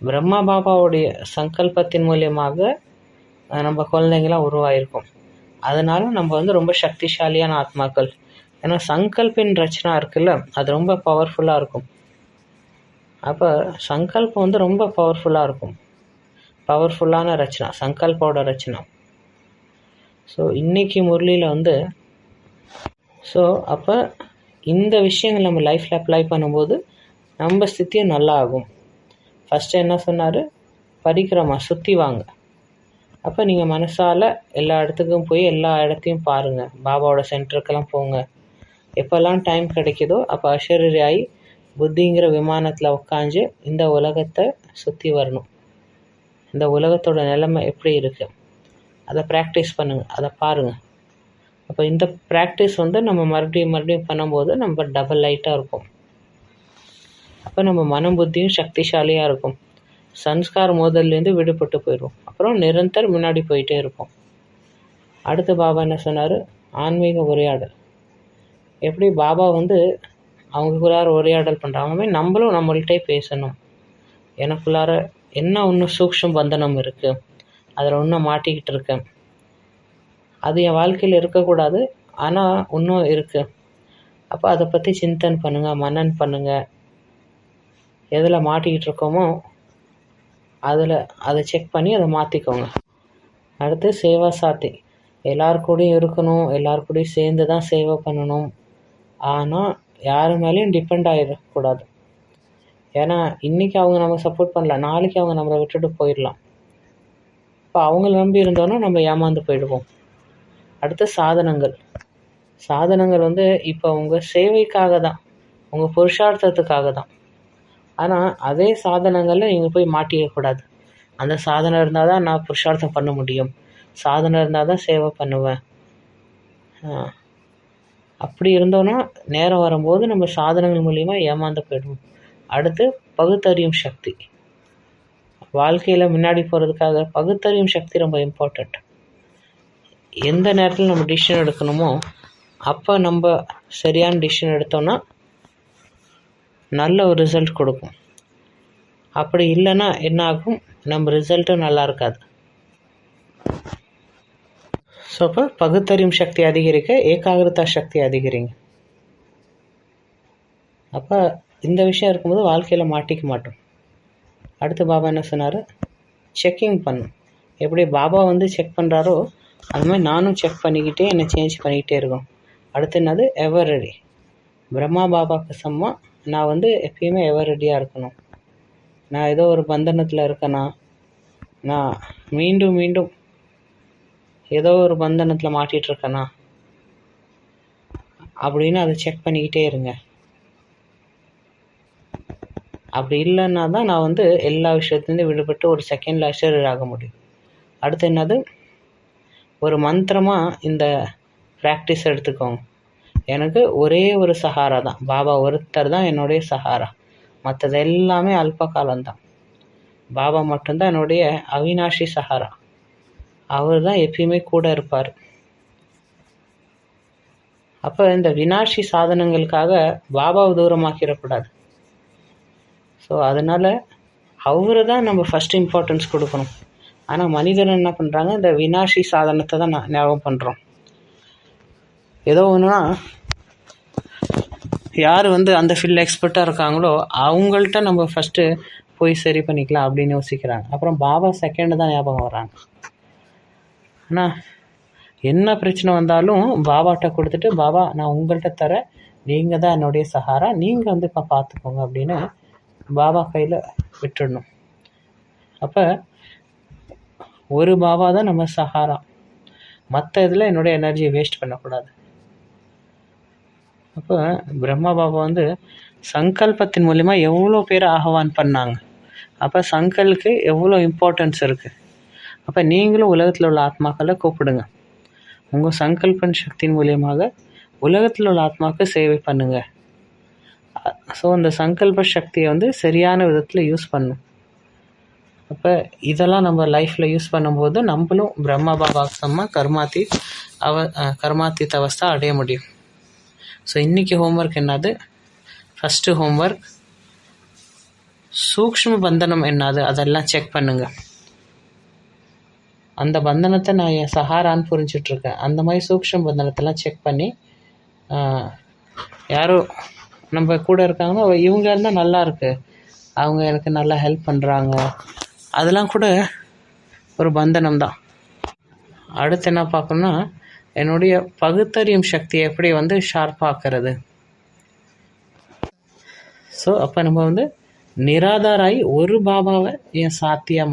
பிரம்மா பாபாவுடைய சங்கல்பத்தின் மூலியமாக நம்ம குழந்தைங்களாம் உருவாயிருக்கும். அதனால நம்ம வந்து ரொம்ப சக்திசாலியான ஆத்மாக்கள். ஏன்னா சங்கல்பின் ரச்சனா இருக்குல்ல, அது ரொம்ப பவர்ஃபுல்லாக இருக்கும். அப்போ சங்கல்பம் வந்து ரொம்ப பவர்ஃபுல்லாக இருக்கும். பவர்ஃபுல்லான ரச்சனா, சங்கல்போட ரச்சனா. ஸோ இன்றைக்கி முரளியில் வந்து அப்போ இந்த விஷயங்கள் நம்ம லைஃப்பில் அப்ளை பண்ணும்போது நம்ம ஸ்தித்தியும் நல்லா ஆகும். ஃபஸ்ட்டு என்ன சொன்னார், பரிக்கிரமா சுற்றி வாங்க. அப்போ நீங்கள் மனசால் எல்லா இடத்துக்கும் போய் எல்லா இடத்தையும் பாருங்கள். பாபாவோட சென்டருக்கெல்லாம் போங்க. எப்போல்லாம் டைம் கிடைக்குதோ அப்போ அஷரீரியாகி புத்திங்கிற விமானத்தில் உட்காந்து இந்த உலகத்தை சுற்றி வரணும். இந்த உலகத்தோட நிலைமை எப்படி இருக்குது அதை ப்ராக்டிஸ் பண்ணுங்கள், அதை பாருங்கள். அப்போ இந்த ப்ராக்டிஸ் வந்து நம்ம மறுபடியும் பண்ணும்போது நம்ம டபுள் லைட்டாக இருக்கும். அப்போ நம்ம மனம் புத்தியும் சக்திசாலியாக இருக்கும். சன்ஸ்கார் மோதல்லேருந்து விடுபட்டு போயிடுவோம். அப்புறம் நிரந்தரம் முன்னாடி போயிட்டே இருப்போம். அடுத்து பாபா என்ன சொன்னார், ஆன்மீக உரையாடல். எப்படி பாபா வந்து அவங்களுக்குள்ளார உரையாடல் பண்ணுறாங்க, நம்மளும் நம்மள்கிட்டே பேசணும். எனக்குள்ளார என்ன இன்னும் சூக்ஷ்ம பந்தனம் இருக்குது, அதில் இன்னும் மாட்டிக்கிட்டு இருக்கேன், அது என் வாழ்க்கையில் இருக்கக்கூடாது, ஆனால் இன்னும் இருக்குது. அப்போ அதை பற்றி சிந்தனை பண்ணுங்கள், மனன் பண்ணுங்கள். எதில் மாட்டிக்கிட்டு இருக்கோமோ அதை செக் பண்ணி அதை மாற்றிக்கோங்க. அடுத்து சேவா சாத்தி. எல்லாருக்கூடையும் இருக்கணும், எல்லாருக்கூடையும் சேர்ந்து தான் சேவை பண்ணணும். ஆனால் யார் மேலேயும் டிபெண்ட் ஆகிடக்கூடாது. ஏன்னா இன்றைக்கி அவங்க நம்ம சப்போர்ட் பண்ணல, நாளைக்கு அவங்க நம்மளை விட்டுட்டு போயிடலாம். இப்போ அவங்கள நம்பி இருந்தோன்னா நம்ம ஏமாந்து போயிடுவோம். அடுத்து சாதனங்கள் வந்து இப்போ உங்கள் சேவைக்காக தான், உங்கள் புருஷார்த்தத்துக்காக தான். ஆனால் அதே சாதனங்களில் நீங்கள் போய் மாட்டிக்கக்கூடாது. அந்த சாதனை இருந்தால் தான் நான் புருஷார்த்தம் பண்ண முடியும், சாதனை இருந்தால் தான் சேவை பண்ணுவேன். அப்படி இருந்தோன்னா நேரம் வரும்போது நம்ம சாதனங்கள் மூலிமா ஏமாந்து போயிடுவோம். அடுத்து பகுத்தறியும் சக்தி. வாழ்க்கையில் முன்னாடி போகிறதுக்காக பகுத்தறியும் சக்தி ரொம்ப இம்பார்ட்டண்ட். எந்த நேரத்தில் நம்ம டிசிஷன் எடுக்கணுமோ அப்போ நம்ம சரியான டிசிஷன் எடுத்தோன்னா நல்ல ஒரு ரிசல்ட் கொடுக்கும். அப்படி இல்லைன்னா என்ன ஆகும், நம்ம ரிசல்ட்டும் நல்லா இருக்காது. ஸோ அப்போ பகுத்தறியும் சக்தி அதிகரிக்க ஏகாகிரதா சக்தி அதிகரிங்க. அப்போ இந்த விஷயம் இருக்கும்போது வாழ்க்கையில் மாட்டிக்க மாட்டோம். அடுத்து பாபா என்ன சொன்னார், செக்கிங் பண்ணும். எப்படி பாபா வந்து செக் பண்ணுறாரோ அது மாதிரி நானும் செக் பண்ணிக்கிட்டே என்னை சேஞ்ச் பண்ணிக்கிட்டே இருக்கோம். அடுத்து என்னது, எவர் ரெடி. பிரம்மா பாபாவுக்கு சம்மா நான் வந்து எப்பயுமே எவர் ரெடியாக இருக்கணும். நான் ஏதோ ஒரு பந்தனத்தில் இருக்கேனா, நான் மீண்டும் மீண்டும் ஏதோ ஒரு பந்தனத்தில் மாட்டிகிட்ருக்கேனா அப்படின்னு அதை செக் பண்ணிக்கிட்டே இருங்க. அப்படி இல்லைன்னா தான் நான் வந்து எல்லா விஷயத்துலேருந்து விடுபட்டு ஒரு செகண்டில் அஷரர் ஆக முடியும். அடுத்து என்னது, ஒரு மந்திரமாக இந்த ப்ராக்டிஸ் எடுத்துக்கோங்க. எனக்கு ஒரே ஒரு சஹாரா தான், பாபா ஒருத்தர் தான் என்னுடைய சஹாரா. மற்றது எல்லாமே அல்ப காலம்தான். பாபா மட்டும்தான் என்னுடைய அவினாஷி சஹாரா. அவர் தான் எப்பயுமே கூட இருப்பார். அப்போ இந்த வினாஷி சாதனங்களுக்காக பாபாவை தூரமாக்கிடக்கூடாது. ஸோ அதனால் அவரு தான் நம்ம ஃபஸ்ட் இம்பார்ட்டன்ஸ் கொடுக்கணும். ஆனால் மனிதன் என்ன பண்ணுறாங்க, இந்த வினாஷி சாதனத்தை தான் ஞாபகம் பண்ணுறோம். ஏதோ ஒன்றுனா யார் வந்து அந்த ஃபீல்டில் எக்ஸ்பர்ட்டாக இருக்காங்களோ அவங்கள்ட்ட நம்ம ஃபஸ்ட்டு போய் சரி பண்ணிக்கலாம் அப்படின்னு யோசிக்கிறாங்க. அப்புறம் பாபா செகண்டு தான் ஞாபகம் வர்றாங்க. ஆனால் என்ன பிரச்சனை வந்தாலும் பாபாட்ட கொடுத்துட்டு, பாபா நான் உங்கள்கிட்ட தரேன், நீங்கள் தான் என்னுடைய சஹாரா, நீங்கள் வந்து இப்போ பார்த்துக்கோங்க அப்படின்னு பாபா கையில் விட்டுடணும். அப்போ ஒரு பாபா தான் நம்ம சஹாரா, மற்ற இதில் என்னுடைய எனர்ஜியை வேஸ்ட் பண்ணக்கூடாது. அப்போ பிரம்மா பாபா வந்து சங்கல்பத்தின் மூலிமா எவ்வளோ பேர் ஆஹ்வான் பண்ணாங்க. அப்போ சங்கலுக்கு எவ்வளோ இம்பார்ட்டன்ஸ் இருக்குது. அப்போ நீங்களும் உலகத்தில் உள்ள ஆத்மாக்களை கூப்பிடுங்க. உங்கள் சங்கல்பன் சக்தியின் மூலியமாக உலகத்தில் உள்ள ஆத்மாவுக்கு சேவை பண்ணுங்கள். ஸோ அந்த சங்கல்ப சக்தியை சரியான விதத்தில் யூஸ் பண்ணணும். அப்போ இதெல்லாம் நம்ம லைஃப்பில் யூஸ் பண்ணும்போது நம்மளும் பிரம்ம பாபாசமாக கர்மாத்தீத் அவஸ்தா அடைய முடியும். ஸோ இன்றைக்கி ஹோம்ஒர்க் என்னது? ஃபஸ்ட்டு ஹோம்ஒர்க் சூக்ஷ்ம பந்தனம் என்னது அதெல்லாம் செக் பண்ணுங்கள். அந்த பந்தனத்தை நான் என் சஹாரான்னு புரிஞ்சிட்ருக்கேன். அந்த மாதிரி சூக்ஷ்ம பந்தனத்தெல்லாம் செக் பண்ணி யாரோ நம்ம கூட இருக்காங்கன்னா இவங்க இருந்தால் நல்லா இருக்கு, அவங்க எனக்கு நல்லா ஹெல்ப் பண்ணுறாங்க, அதெல்லாம் கூட ஒரு பந்தனம் தான். அடுத்து என்ன பார்க்கணுன்னா என்னுடைய பகுத்தறியும் சக்தியை எப்படி ஷார்ப்பாக்குறது. ஸோ அப்போ நம்ம நிராதாராகி ஒரு பாபாவை என் சாத்தியாக